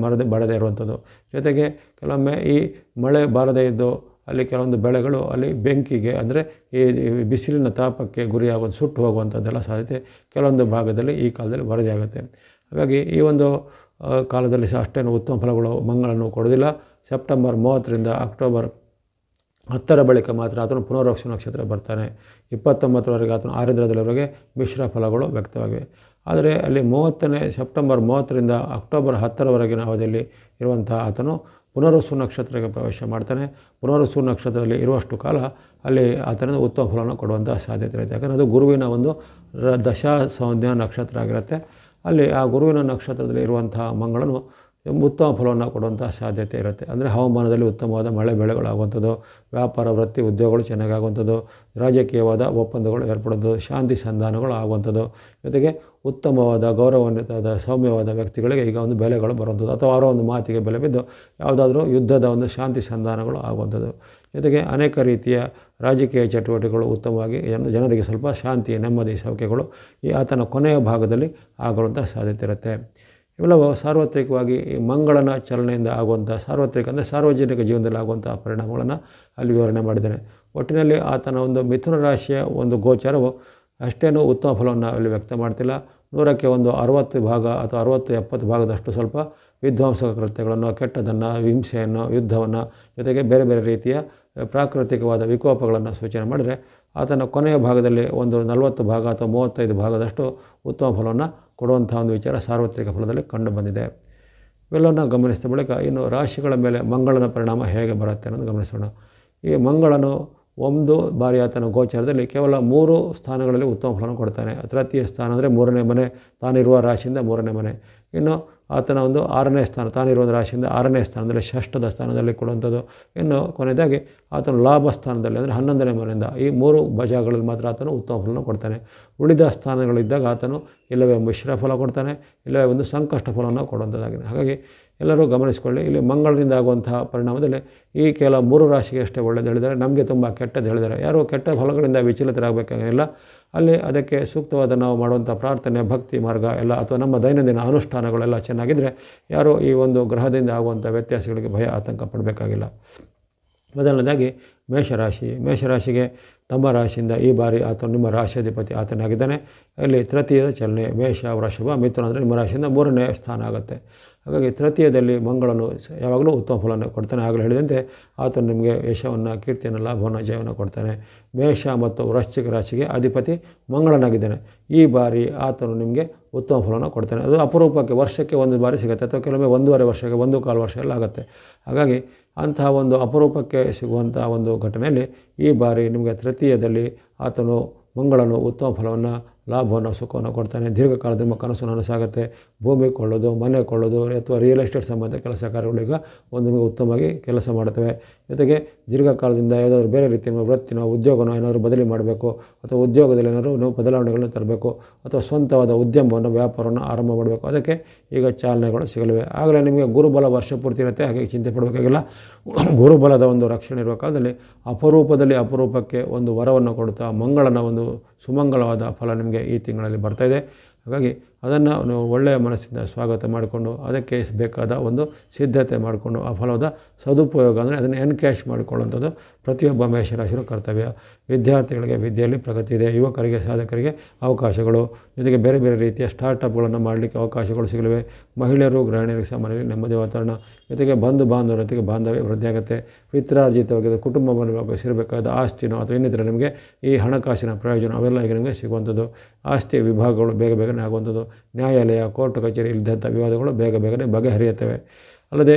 Speaker 1: ಬರದೇ ಇರುವಂಥದ್ದು. ಜೊತೆಗೆ ಕೆಲವೊಮ್ಮೆ ಈ ಮಳೆ ಬಾರದೇ ಇದ್ದು ಅಲ್ಲಿ ಕೆಲವೊಂದು ಬೆಳೆಗಳು ಅಲ್ಲಿ ಬೆಂಕಿಗೆ, ಅಂದರೆ ಈ ಬಿಸಿಲಿನ ತಾಪಕ್ಕೆ ಗುರಿಯಾಗೋದು, ಸುಟ್ಟು ಹೋಗುವಂಥದ್ದೆಲ್ಲ ಸಾಧ್ಯತೆ ಕೆಲವೊಂದು ಭಾಗದಲ್ಲಿ ಈ ಕಾಲದಲ್ಲಿ ವರದಿಯಾಗುತ್ತೆ. ಹಾಗಾಗಿ ಈ ಒಂದು ಕಾಲದಲ್ಲಿ ಸಹ ಅಷ್ಟೇನು ಉತ್ತಮ ಫಲಗಳು ಮಂಗಳನು ಕೊಡೋದಿಲ್ಲ. ಸೆಪ್ಟೆಂಬರ್ 30ರಿಂದ ಅಕ್ಟೋಬರ್ 10ರ ಬಳಿಕ ಮಾತ್ರ ಆತನು ಪುನರ್ವಸು ನಕ್ಷತ್ರ ಬರ್ತಾನೆ. 29ರವರೆಗೆ ಆತನು ಆರಿದ್ರದಲ್ಲಿವರೆಗೆ ಮಿಶ್ರ ಫಲಗಳು ವ್ಯಕ್ತವಾಗಿವೆ. ಆದರೆ ಅಲ್ಲಿ ಸೆಪ್ಟೆಂಬರ್ 30ರಿಂದ ಅಕ್ಟೋಬರ್ 10ರವರೆಗಿನ ಅವಧಿಯಲ್ಲಿ ಇರುವಂಥ ಆತನು ಪುನರ್ವಸು ನಕ್ಷತ್ರಕ್ಕೆ ಪ್ರವೇಶ ಮಾಡ್ತಾನೆ. ಪುನರ್ವಸು ನಕ್ಷತ್ರದಲ್ಲಿ ಇರುವಷ್ಟು ಕಾಲ ಅಲ್ಲಿ ಆತನಿಂದ ಉತ್ತಮ ಫಲವನ್ನು ಕೊಡುವಂಥ ಸಾಧ್ಯತೆ ಇರುತ್ತೆ. ಯಾಕಂದರೆ ಅದು ಗುರುವಿನ ಒಂದು ದಶಾ ಸಂಜ್ಞಾ ನಕ್ಷತ್ರ ಆಗಿರುತ್ತೆ. ಅಲ್ಲಿ ಆ ಗುರುವಿನ ನಕ್ಷತ್ರದಲ್ಲಿ ಇರುವಂತಹ ಮಂಗಳನು ಉತ್ತಮ ಫಲವನ್ನು ಕೊಡುವಂಥ ಸಾಧ್ಯತೆ ಇರುತ್ತೆ. ಅಂದರೆ ಹವಾಮಾನದಲ್ಲಿ ಉತ್ತಮವಾದ ಮಳೆ ಬೆಳೆಗಳಾಗುವಂಥದ್ದು, ವ್ಯಾಪಾರ ವೃತ್ತಿ ಉದ್ಯೋಗಗಳು ಚೆನ್ನಾಗಾಗುವಂಥದ್ದು, ರಾಜಕೀಯವಾದ ಒಪ್ಪಂದಗಳು ಏರ್ಪಡೋದು, ಶಾಂತಿ ಸಂಧಾನಗಳು ಆಗುವಂಥದ್ದು, ಜೊತೆಗೆ ಉತ್ತಮವಾದ ಗೌರವಾನ್ವಿತವಾದ ಸೌಮ್ಯವಾದ ವ್ಯಕ್ತಿಗಳಿಗೆ ಈಗ ಒಂದು ಬೆಲೆಗಳು ಬರುವಂಥದ್ದು, ಅಥವಾ ಅವರ ಒಂದು ಮಾತಿಗೆ ಬೆಲೆ ಬಿದ್ದು ಯಾವುದಾದ್ರೂ ಯುದ್ಧದ ಒಂದು ಶಾಂತಿ ಸಂಧಾನಗಳು ಆಗುವಂಥದ್ದು. ಜೊತೆಗೆ ಅನೇಕ ರೀತಿಯ ರಾಜಕೀಯ ಚಟುವಟಿಕೆಗಳು ಉತ್ತಮವಾಗಿ ಜನರಿಗೆ ಸ್ವಲ್ಪ ಶಾಂತಿ, ನೆಮ್ಮದಿ, ಸೌಖ್ಯಗಳು ಈ ಆತನ ಕೊನೆಯ ಭಾಗದಲ್ಲಿ ಆಗುವಂಥ ಸಾಧ್ಯತೆ ಇರುತ್ತೆ. ಇವೆಲ್ಲವೂ ಸಾರ್ವತ್ರಿಕವಾಗಿ ಈ ಮಂಗಳನ ಚಲನೆಯಿಂದ ಆಗುವಂಥ ಸಾರ್ವಜನಿಕ ಜೀವನದಲ್ಲಿ ಆಗುವಂಥ ಪರಿಣಾಮಗಳನ್ನು ಅಲ್ಲಿ ವಿವರಣೆ ಮಾಡಿದ್ದೇನೆ. ಒಟ್ಟಿನಲ್ಲಿ ಆತನ ಒಂದು ಮಿಥುನ ರಾಶಿಯ ಒಂದು ಗೋಚಾರವು ಅಷ್ಟೇನೂ ಉತ್ತಮ ಫಲವನ್ನು ಅಲ್ಲಿ ವ್ಯಕ್ತ ಮಾಡ್ತಿಲ್ಲ. 100ಕ್ಕೆ ಒಂದು 60 ಭಾಗ ಅಥವಾ 60-70 ಭಾಗದಷ್ಟು ಸ್ವಲ್ಪ ವಿಧ್ವಂಸಕ ಕೃತ್ಯಗಳನ್ನು, ಕೆಟ್ಟದನ್ನು, ಹಿಂಸೆಯನ್ನು, ಯುದ್ಧವನ್ನು, ಜೊತೆಗೆ ಬೇರೆ ಬೇರೆ ರೀತಿಯ ಪ್ರಾಕೃತಿಕವಾದ ವಿಕೋಪಗಳನ್ನು ಸೂಚನೆ ಮಾಡಿದರೆ, ಆತನ ಕೊನೆಯ ಭಾಗದಲ್ಲಿ ಒಂದು 40 ಭಾಗ ಅಥವಾ 35 ಭಾಗದಷ್ಟು ಉತ್ತಮ ಫಲವನ್ನು ಕೊಡುವಂಥ ಒಂದು ವಿಚಾರ ಸಾರ್ವತ್ರಿಕ ಫಲದಲ್ಲಿ ಕಂಡು ಬಂದಿದೆ. ಇವೆಲ್ಲವನ್ನು ಗಮನಿಸಿದ ಬಳಿಕ ಇನ್ನು ರಾಶಿಗಳ ಮೇಲೆ ಮಂಗಳನ ಪರಿಣಾಮ ಹೇಗೆ ಬರುತ್ತೆ ಅನ್ನೋದು ಗಮನಿಸೋಣ. ಈ ಮಂಗಳನು ಒಂದು ಬಾರಿ ಆತನ ಗೋಚಾರದಲ್ಲಿ ಕೇವಲ 3 ಸ್ಥಾನಗಳಲ್ಲಿ ಉತ್ತಮ ಫಲವನ್ನು ಕೊಡ್ತಾನೆ. ತೃತೀಯ ಸ್ಥಾನ ಅಂದರೆ 3ನೇ ಮನೆ, ತಾನಿರುವ ರಾಶಿಯಿಂದ 3ನೇ ಮನೆ. ಇನ್ನು ಆತನ ಒಂದು 6ನೇ ಸ್ಥಾನ, ತಾನಿರುವ ರಾಶಿಯಿಂದ 6ನೇ ಸ್ಥಾನದಲ್ಲಿ ಷಷ್ಠದ ಸ್ಥಾನದಲ್ಲಿ ಕೊಡುವಂಥದ್ದು. ಇನ್ನು ಕೊನೆಯದಾಗಿ ಆತನು ಲಾಭ ಸ್ಥಾನದಲ್ಲಿ ಅಂದರೆ 11ನೇ ಮನೆಯಿಂದ ಈ 3 ಜಾಗಗಳಲ್ಲಿ ಮಾತ್ರ ಆತನು ಉತ್ತಮ ಫಲವನ್ನು ಕೊಡ್ತಾನೆ. ಉಳಿದ ಸ್ಥಾನಗಳಿದ್ದಾಗ ಆತನು ಇಲ್ಲವೇ ಮಿಶ್ರ ಫಲ ಕೊಡ್ತಾನೆ, ಇಲ್ಲವೇ ಒಂದು ಸಂಕಷ್ಟ ಫಲವನ್ನು ಕೊಡುವಂಥದ್ದಾಗಿದೆ. ಹಾಗಾಗಿ ಎಲ್ಲರೂ ಗಮನಿಸಿಕೊಳ್ಳಿ. ಇಲ್ಲಿ ಮಂಗಳದಿಂದ ಆಗುವಂತಹ ಪರಿಣಾಮದಲ್ಲಿ ಈ ಕೆಲ 3 ರಾಶಿಗೆ ಅಷ್ಟೇ ಒಳ್ಳೆಯದು ಹೇಳಿದ್ದಾರೆ, ನಮಗೆ ತುಂಬ ಕೆಟ್ಟದ್ದು ಹೇಳಿದ್ದಾರೆ. ಯಾರು ಕೆಟ್ಟ ಫಲಗಳಿಂದ ವಿಚಲಿತರಾಗಬೇಕಾಗಿಲ್ಲ. ಅಲ್ಲಿ ಅದಕ್ಕೆ ಸೂಕ್ತವಾದ ನಾವು ಮಾಡುವಂಥ ಪ್ರಾರ್ಥನೆ, ಭಕ್ತಿ ಮಾರ್ಗ ಎಲ್ಲ ಅಥವಾ ನಮ್ಮ ದೈನಂದಿನ ಅನುಷ್ಠಾನಗಳೆಲ್ಲ ಚೆನ್ನಾಗಿದ್ದರೆ ಯಾರು ಈ ಒಂದು ಗ್ರಹದಿಂದ ಆಗುವಂಥ ವ್ಯತ್ಯಾಸಗಳಿಗೆ ಭಯ ಆತಂಕ ಪಡಬೇಕಾಗಿಲ್ಲ. ಮೊದಲನೇದಾಗಿ ಮೇಷರಾಶಿಗೆ ತಮ್ಮ ರಾಶಿಯಿಂದ ಈ ಬಾರಿ ಆತನು ನಿಮ್ಮ ರಾಶಿಯಾಧಿಪತಿ ಆತನಾಗಿದ್ದಾನೆ. ಇಲ್ಲಿ ತೃತೀಯದ ಚಲನೆ ಮೇಷ, ವೃಷಭ, ಮಿಥುನ ಅಂದರೆ ನಿಮ್ಮ ರಾಶಿಯಿಂದ 3ನೇ ಸ್ಥಾನ ಆಗುತ್ತೆ. ಹಾಗಾಗಿ ತೃತೀಯದಲ್ಲಿ ಮಂಗಳನು ಯಾವಾಗಲೂ ಉತ್ತಮ ಫಲವನ್ನು ಕೊಡ್ತಾನೆ. ಆಗಲೇ ಹೇಳಿದಂತೆ ಆತನು ನಿಮಗೆ ಯಶವನ್ನು, ಕೀರ್ತಿಯನ್ನು, ಲಾಭವನ್ನು, ಜಯವನ್ನು ಕೊಡ್ತಾನೆ. ಮೇಷ ಮತ್ತು ವೃಶ್ಚಿಕ ರಾಶಿಗೆ ಅಧಿಪತಿ ಮಂಗಳನಾಗಿದ್ದಾನೆ. ಈ ಬಾರಿ ಆತನು ನಿಮಗೆ ಉತ್ತಮ ಫಲವನ್ನು ಕೊಡ್ತಾನೆ. ಅದು ಅಪರೂಪಕ್ಕೆ ವರ್ಷಕ್ಕೆ 1 ಬಾರಿ ಸಿಗುತ್ತೆ, ಅಥವಾ ಕೆಲವೊಮ್ಮೆ 1.5 ವರ್ಷಕ್ಕೆ 1.25 ವರ್ಷ ಎಲ್ಲ ಆಗುತ್ತೆ. ಹಾಗಾಗಿ ಅಂತಹ ಒಂದು ಅಪರೂಪಕ್ಕೆ ಸಿಗುವಂಥ ಒಂದು ಘಟನೆಯಲ್ಲಿ ಈ ಬಾರಿ ನಿಮಗೆ ತೃತೀಯದಲ್ಲಿ ಆತನು ಮಂಗಳನು ಉತ್ತಮ ಫಲವನ್ನು, ಲಾಭವನ್ನು, ಸುಖವನ್ನು ಕೊಡ್ತಾನೆ. ದೀರ್ಘಕಾಲದ ನಿಮ್ಮ ಕನಸು ನನಸಾಗುತ್ತೆ. ಭೂಮಿ ಕೊಳ್ಳೋದು, ಮನೆ ಕೊಳ್ಳೋದು ಅಥವಾ ರಿಯಲ್ ಎಸ್ಟೇಟ್ ಸಂಬಂಧ ಕೆಲಸ ಕಾರ್ಯಗಳೀಗ ನಿಮಗೆ ಉತ್ತಮವಾಗಿ ಕೆಲಸ ಮಾಡುತ್ತವೆ. ಜೊತೆಗೆ ದೀರ್ಘಕಾಲದಿಂದ ಯಾವುದಾದ್ರೂ ಬೇರೆ ರೀತಿಯ ವೃತ್ತಿನೋ ಉದ್ಯೋಗನೋ ಏನಾದರೂ ಬದಲಿ ಮಾಡಬೇಕು, ಅಥವಾ ಉದ್ಯೋಗದಲ್ಲಿ ಏನಾದರೂ ನೀವು ಬದಲಾವಣೆಗಳನ್ನು ತರಬೇಕು, ಅಥವಾ ಸ್ವಂತವಾದ ಉದ್ಯಮವನ್ನು, ವ್ಯಾಪಾರವನ್ನು ಆರಂಭ ಮಾಡಬೇಕು, ಅದಕ್ಕೆ ಈಗ ಚಾಲನೆಗಳು ಸಿಗಲಿವೆ. ಆಗಲೇ ನಿಮಗೆ ಗುರುಬಲ ವರ್ಷ ಪೂರ್ತಿ ಇರುತ್ತೆ, ಹಾಗೆ ಚಿಂತೆ ಪಡಬೇಕಾಗಿಲ್ಲ. ಗುರುಬಲದ ಒಂದು ರಕ್ಷಣೆ ಇರುವ ಕಾಲದಲ್ಲಿ ಅಪರೂಪಕ್ಕೆ ಒಂದು ವರವನ್ನು ಕೊಡುತ್ತಾ ಮಂಗಳನ ಒಂದು ಸುಮಂಗಲವಾದ ಫಲ ನಿಮಗೆ ಈ ತಿಂಗಳಲ್ಲಿ ಬರ್ತಾಯಿದೆ. ಹಾಗಾಗಿ ಅದನ್ನು ನೀವು ಒಳ್ಳೆಯ ಮನಸ್ಸಿಂದ ಸ್ವಾಗತ ಮಾಡಿಕೊಂಡು ಅದಕ್ಕೆ ಬೇಕಾದ ಒಂದು ಸಿದ್ಧತೆ ಮಾಡಿಕೊಂಡು ಆ ಫಲದ ಸದುಪಯೋಗ ಅಂದರೆ ಅದನ್ನು ಎನ್ಕ್ಯಾಶ್ ಮಾಡಿಕೊಳ್ಳುವಂಥದ್ದು ಪ್ರತಿಯೊಬ್ಬ ಮೇಷರಾಶಿಯ ಕರ್ತವ್ಯ. ವಿದ್ಯಾರ್ಥಿಗಳಿಗೆ ವಿದ್ಯೆಯಲ್ಲಿ ಪ್ರಗತಿ ಇದೆ. ಯುವಕರಿಗೆ, ಸಾಧಕರಿಗೆ ಅವಕಾಶಗಳು, ಜೊತೆಗೆ ಬೇರೆ ಬೇರೆ ರೀತಿಯ ಸ್ಟಾರ್ಟಪ್ಗಳನ್ನು ಮಾಡಲಿಕ್ಕೆ ಅವಕಾಶಗಳು ಸಿಗಲಿವೆ. ಮಹಿಳೆಯರು, ಗೃಹಿಣಿಯರಿಗೆ ಸಹ ಮನೆಯಲ್ಲಿ ನೆಮ್ಮದಿ ವಾತಾವರಣ, ಜೊತೆಗೆ ಬಂಧು ಬಾಂಧವರೊಂದಿಗೆ ಬಾಂಧವ್ಯ ವೃದ್ಧಿಯಾಗುತ್ತೆ. ಪಿತ್ರಾರ್ಜಿತವಾಗಿ ಕುಟುಂಬವನ್ನು ಸೇರಬೇಕಾದ ಆಸ್ತಿನೋ ಅಥವಾ ಇನ್ನಿತರ ನಿಮಗೆ ಈ ಹಣಕಾಸಿನ ಪ್ರಯೋಜನ ಅವೆಲ್ಲ ಈಗ ನಿಮಗೆ ಸಿಗುವಂಥದ್ದು. ಆಸ್ತಿ ವಿಭಾಗಗಳು ಬೇಗನೆ ಆಗುವಂಥದ್ದು. ನ್ಯಾಯಾಲಯ, ಕೋರ್ಟ್ ಕಚೇರಿ ಇಲ್ಲದಂಥ ವಿವಾದಗಳು ಬೇಗನೆ ಬಗೆಹರಿಯುತ್ತವೆ. ಅಲ್ಲದೆ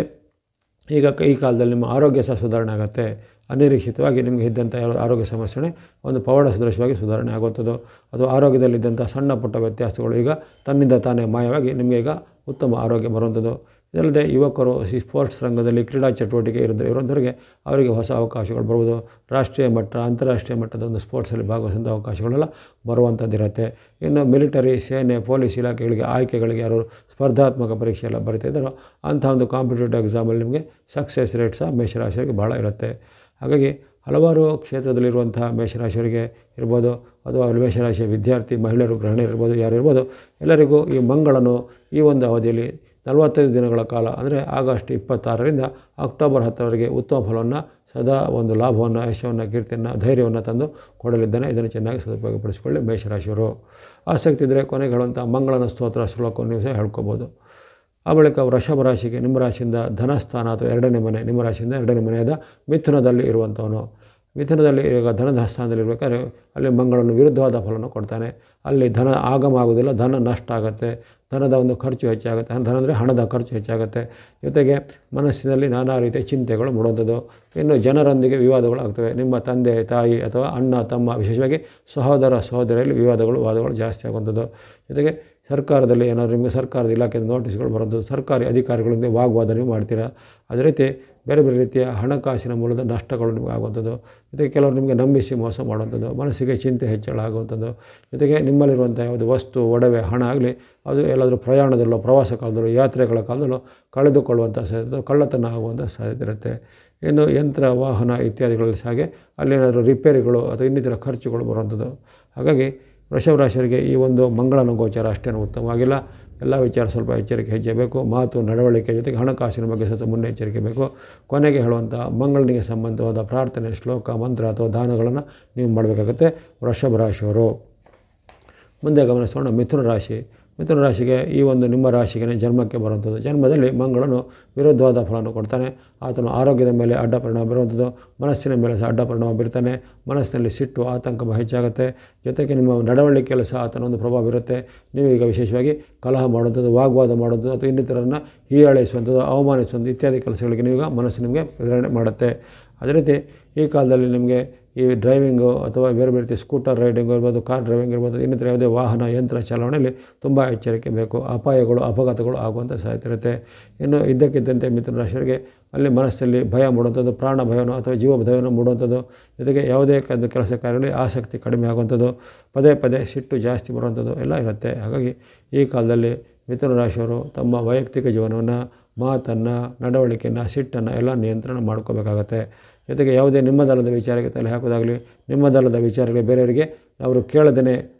Speaker 1: ಈಗ ಈ ಕಾಲದಲ್ಲಿ ನಿಮ್ಮ ಆರೋಗ್ಯ ಸಹ ಸುಧಾರಣೆ ಆಗುತ್ತೆ. ಅನಿರೀಕ್ಷಿತವಾಗಿ ನಿಮಗೆ ಇದ್ದಂಥ ಆರೋಗ್ಯ ಸಮಸ್ಯೆ ಒಂದು ಪವಾಡ ಸದೃಶವಾಗಿ ಸುಧಾರಣೆ ಆಗುವಂಥದ್ದು. ಅಥವಾ ಆರೋಗ್ಯದಲ್ಲಿದ್ದಂಥ ಸಣ್ಣ ಪುಟ್ಟ ವ್ಯತ್ಯಾಸಗಳು ಈಗ ತನ್ನಿಂದ ತಾನೇ ಮಾಯವಾಗಿ ನಿಮಗೆ ಈಗ ಉತ್ತಮ ಆರೋಗ್ಯ ಬರುವಂಥದ್ದು. ಇದಲ್ಲದೆ ಯುವಕರು ಈ ಸ್ಪೋರ್ಟ್ಸ್ ರಂಗದಲ್ಲಿ ಕ್ರೀಡಾ ಚಟುವಟಿಕೆ ಇರುವಂಥವರಿಗೆ ಅವರಿಗೆ ಹೊಸ ಅವಕಾಶಗಳು ಬರ್ಬೋದು. ರಾಷ್ಟ್ರೀಯ ಮಟ್ಟ, ಅಂತಾರಾಷ್ಟ್ರೀಯ ಮಟ್ಟದ ಒಂದು ಸ್ಪೋರ್ಟ್ಸಲ್ಲಿ ಭಾಗವಹಿಸುವಂಥ ಅವಕಾಶಗಳೆಲ್ಲ ಬರುವಂಥದ್ದಿರುತ್ತೆ. ಇನ್ನು ಮಿಲಿಟರಿ, ಸೇನೆ, ಪೊಲೀಸ್ ಇಲಾಖೆಗಳಿಗೆ ಆಯ್ಕೆಗಳಿಗೆ ಯಾರು ಸ್ಪರ್ಧಾತ್ಮಕ ಪರೀಕ್ಷೆ ಎಲ್ಲ ಬರೀತಾ ಇದ್ದಾರೋ ಅಂಥ ಒಂದು ಕಾಂಪಿಟೇಟಿವ್ ಎಕ್ಸಾಮಲ್ಲಿ ನಿಮಗೆ ಸಕ್ಸಸ್ ರೇಟ್ ಸಹ ಮೇಷರಾಶಿಯವರಿಗೆ ಭಾಳ ಇರುತ್ತೆ. ಹಾಗಾಗಿ ಹಲವಾರು ಕ್ಷೇತ್ರದಲ್ಲಿರುವಂಥ ಮೇಷರಾಶಿಯವರಿಗೆ ಇರ್ಬೋದು, ಅಥವಾ ಮೇಷರಾಶಿಯ ವಿದ್ಯಾರ್ಥಿ, ಮಹಿಳೆಯರು, ಗೃಹಿಣಿಯರು ಇರ್ಬೋದು, ಯಾರು ಇರ್ಬೋದು, ಎಲ್ಲರಿಗೂ ಈ ಮಂಗಳನು ಈ ಒಂದು ಅವಧಿಯಲ್ಲಿ 45 ದಿನಗಳ ಕಾಲ ಅಂದರೆ ಆಗಸ್ಟ್ 26ರಿಂದ ಅಕ್ಟೋಬರ್ 10ರವರೆಗೆ ಉತ್ತಮ ಫಲವನ್ನು, ಸದಾ ಒಂದು ಲಾಭವನ್ನು, ಯಶವನ್ನು, ಕೀರ್ತಿಯನ್ನು, ಧೈರ್ಯವನ್ನು ತಂದು ಕೊಡಲಿದ್ದಾನೆ. ಇದನ್ನು ಚೆನ್ನಾಗಿ ಸದುಪಯೋಗಪಡಿಸಿಕೊಳ್ಳಿ ಮೇಷರಾಶಿಯವರು. ಆಸಕ್ತಿ ಇದ್ದರೆ ಕೊನೆಗೆ ಹೇಳುವಂಥ ಮಂಗಳನ ಸ್ತೋತ್ರ ಶ್ಲೋಕವನ್ನು ನೀವು ಸಹ ಹೇಳ್ಕೊಬೋದು. ಆ ಬಳಿಕ ವೃಷಭ ರಾಶಿಗೆ ನಿಮ್ಮ ರಾಶಿಯಿಂದ ಧನಸ್ಥಾನ ಅಥವಾ 2ನೇ ಮನೆ, ನಿಮ್ಮ ರಾಶಿಯಿಂದ 2ನೇ ಮನೆಯಾದ ಮಿಥುನದಲ್ಲಿ ಇರುವಂಥವನು. ಮಿಥುನದಲ್ಲಿ ಈಗ ಧನದ ಸ್ಥಾನದಲ್ಲಿರಬೇಕಾದ್ರೆ ಅಲ್ಲಿ ಮಂಗಳನು ವಿರುದ್ಧವಾದ ಫಲವನ್ನು ಕೊಡ್ತಾನೆ. ಅಲ್ಲಿ ಧನ ಆಗಮ ಆಗೋದಿಲ್ಲ, ಧನ ನಷ್ಟ ಆಗುತ್ತೆ, ಧನದ ಒಂದು ಖರ್ಚು ಹೆಚ್ಚಾಗುತ್ತೆ. ಧನ ಅಂದರೆ ಹಣದ ಖರ್ಚು ಹೆಚ್ಚಾಗುತ್ತೆ. ಜೊತೆಗೆ ಮನಸ್ಸಿನಲ್ಲಿ ನಾನಾ ರೀತಿಯ ಚಿಂತೆಗಳು ಮೂಡುವಂಥದ್ದು. ಇನ್ನು ಜನರೊಂದಿಗೆ ವಿವಾದಗಳು ಆಗ್ತವೆ. ನಿಮ್ಮ ತಂದೆ, ತಾಯಿ ಅಥವಾ ಅಣ್ಣ, ತಮ್ಮ, ವಿಶೇಷವಾಗಿ ಸಹೋದರ, ಸಹೋದರಿಯಲ್ಲಿ ವಾದಗಳು ಜಾಸ್ತಿ ಆಗುವಂಥದ್ದು. ಜೊತೆಗೆ ಸರ್ಕಾರದಲ್ಲಿ ಏನಾದರೂ ನಿಮಗೆ ಸರ್ಕಾರದ ಇಲಾಖೆಯಿಂದ ನೋಟಿಸ್ಗಳು ಬರೋದು, ಸರ್ಕಾರಿ ಅಧಿಕಾರಿಗಳಿಂದ ವಾಗ್ವಾದ ನೀವು ಮಾಡ್ತೀರಾ. ಅದೇ ರೀತಿ ಬೇರೆ ಬೇರೆ ರೀತಿಯ ಹಣಕಾಸಿನ ಮೂಲದ ನಷ್ಟಗಳು ನಿಮಗೆ ಆಗುವಂಥದ್ದು. ಜೊತೆಗೆ ಕೆಲವರು ನಿಮಗೆ ನಂಬಿಸಿ ಮೋಸ ಮಾಡುವಂಥದ್ದು, ಮನಸ್ಸಿಗೆ ಚಿಂತೆ ಹೆಚ್ಚಳ ಆಗುವಂಥದ್ದು. ಜೊತೆಗೆ ನಿಮ್ಮಲ್ಲಿರುವಂಥ ಯಾವುದು ವಸ್ತು, ಒಡವೆ, ಹಣ ಆಗಲಿ ಅದು ಎಲ್ಲಾದರೂ ಪ್ರಯಾಣದಲ್ಲೋ, ಪ್ರವಾಸ ಕಾಲದಲ್ಲೋ, ಯಾತ್ರೆಗಳ ಕಾಲದಲ್ಲೋ ಕಳೆದುಕೊಳ್ಳುವಂಥ ಸಾಧ್ಯತೆ, ಕಳ್ಳತನ ಆಗುವಂಥ ಸಾಧ್ಯತೆ ಇರುತ್ತೆ. ಇನ್ನು ಯಂತ್ರ, ವಾಹನ ಇತ್ಯಾದಿಗಳಲ್ಲಿ ಸಹ ಹಾಗೆ ಅಲ್ಲೇನಾದರೂ ರಿಪೇರಿಗಳು ಅಥವಾ ಇನ್ನಿತರ ಖರ್ಚುಗಳು ಬರುವಂಥದ್ದು. ಹಾಗಾಗಿ ವೃಷಭ ರಾಶಿಯವರಿಗೆ ಈ ಒಂದು ಮಂಗಳನ ಗೋಚಾರ ಅಷ್ಟೇನು ಉತ್ತಮವಾಗಿಲ್ಲ. ಎಲ್ಲ ವಿಚಾರ ಸ್ವಲ್ಪ ಎಚ್ಚರಿಕೆ ಹೆಜ್ಜೆ ಬೇಕು. ಮಾತು, ನಡವಳಿಕೆ, ಜೊತೆಗೆ ಹಣಕಾಸಿನ ಬಗ್ಗೆ ಸ್ವಲ್ಪ ಮುನ್ನೆಚ್ಚರಿಕೆ ಬೇಕು. ಕೊನೆಗೆ ಹೇಳುವಂಥ ಮಂಗಳನಿಗೆ ಸಂಬಂಧವಾದ ಪ್ರಾರ್ಥನೆ, ಶ್ಲೋಕ, ಮಂತ್ರ ಅಥವಾ ದಾನಗಳನ್ನು ನೀವು ಮಾಡಬೇಕಾಗುತ್ತೆ ವೃಷಭ ರಾಶಿಯವರು. ಮುಂದೆ ಗಮನಿಸೋಣ ಮಿಥುನ ರಾಶಿಗೆ ಈ ಒಂದು ನಿಮ್ಮ ರಾಶಿಗೆ ಜನ್ಮಕ್ಕೆ ಬರುವಂಥದ್ದು. ಜನ್ಮದಲ್ಲಿ ಮಂಗಳನು ವಿರುದ್ಧವಾದ ಫಲವನ್ನು ಕೊಡ್ತಾನೆ. ಆತನು ಆರೋಗ್ಯದ ಮೇಲೆ ಅಡ್ಡ ಪರಿಣಾಮ ಬೀರುವಂಥದ್ದು, ಮನಸ್ಸಿನ ಮೇಲೆ ಸಹ ಅಡ್ಡ ಪರಿಣಾಮ ಬೀರ್ತಾನೆ. ಮನಸ್ಸಿನಲ್ಲಿ ಸಿಟ್ಟು, ಆತಂಕ ಹೆಚ್ಚಾಗುತ್ತೆ. ಜೊತೆಗೆ ನಿಮ್ಮ ನಡವಳಿಕೆಯಲ್ಲೂ ಸಹ ಆತನ ಒಂದು ಪ್ರಭಾವ ಇರುತ್ತೆ. ನೀವು ಈಗ ವಿಶೇಷವಾಗಿ ಕಲಹ ಮಾಡುವಂಥದ್ದು, ವಾಗ್ವಾದ ಮಾಡುವಂಥದ್ದು ಅಥವಾ ಇನ್ನಿತರನ್ನು ಹೀಯಾಳಿಸುವಂಥದ್ದು, ಅವಮಾನಿಸುವಂಥದ್ದು ಇತ್ಯಾದಿ ಕೆಲಸಗಳಿಗೆ ನೀವೀಗ ಮನಸ್ಸು ನಿಮಗೆ ಪ್ರೇರಣೆ ಮಾಡುತ್ತೆ. ಅದೇ ರೀತಿ ಈ ಕಾಲದಲ್ಲಿ ನಿಮಗೆ ಈ ಡ್ರೈವಿಂಗು ಅಥವಾ ಬೇರೆ ಬೇರೆ ರೀತಿ ಸ್ಕೂಟರ್ ರೈಡಿಂಗ್ ಇರ್ಬೋದು, ಕಾರ್ ಡ್ರೈವಿಂಗ್ ಇರ್ಬೋದು, ಇನ್ನಿತರ ಯಾವುದೇ ವಾಹನ ಯಂತ್ರ ಚಾಲನೆಯಲ್ಲಿ ತುಂಬ ಎಚ್ಚರಿಕೆ ಬೇಕು. ಅಪಾಯಗಳು ಅಪಘಾತಗಳು ಆಗುವಂಥ ಸಾಧ್ಯತೆ ಇರುತ್ತೆ. ಇನ್ನು ಇದ್ದಕ್ಕಿದ್ದಂತೆ ಮಿಥುನ ರಾಶಿಯವರಿಗೆ ಅಲ್ಲಿ ಮನಸ್ಸಲ್ಲಿ ಭಯ ಮೂಡುವಂಥದ್ದು, ಪ್ರಾಣ ಭಯನೋ ಅಥವಾ ಜೀವ ಭಯನೋ ಮೂಡುವಂಥದ್ದು, ಜೊತೆಗೆ ಯಾವುದೇ ಕೆಲಸ ಕಾರ್ಯಗಳಲ್ಲಿ ಆಸಕ್ತಿ ಕಡಿಮೆ ಆಗುವಂಥದ್ದು, ಪದೇ ಪದೇ ಸಿಟ್ಟು ಜಾಸ್ತಿ ಬರುವಂಥದ್ದು ಎಲ್ಲ ಇರುತ್ತೆ. ಹಾಗಾಗಿ ಈ ಕಾಲದಲ್ಲಿ ಮಿಥುನ ರಾಶಿಯವರು ತಮ್ಮ ವೈಯಕ್ತಿಕ ಜೀವನವನ್ನು, ಮಾತನ್ನು, ನಡವಳಿಕೆಯನ್ನು, ಸಿಟ್ಟನ್ನು ಎಲ್ಲ ನಿಯಂತ್ರಣ ಮಾಡ್ಕೋಬೇಕಾಗತ್ತೆ. ಜೊತೆಗೆ ಯಾವುದೇ ನಿಮ್ಮದಲ್ಲದ ವಿಚಾರಕ್ಕೆ ತಲೆ ಹಾಕೋದಾಗಲಿ, ನಿಮ್ಮದಲ್ಲದ ವಿಚಾರಗಳಿಗೆ ಬೇರೆಯವರಿಗೆ ಅವರು ಕೇಳದೇ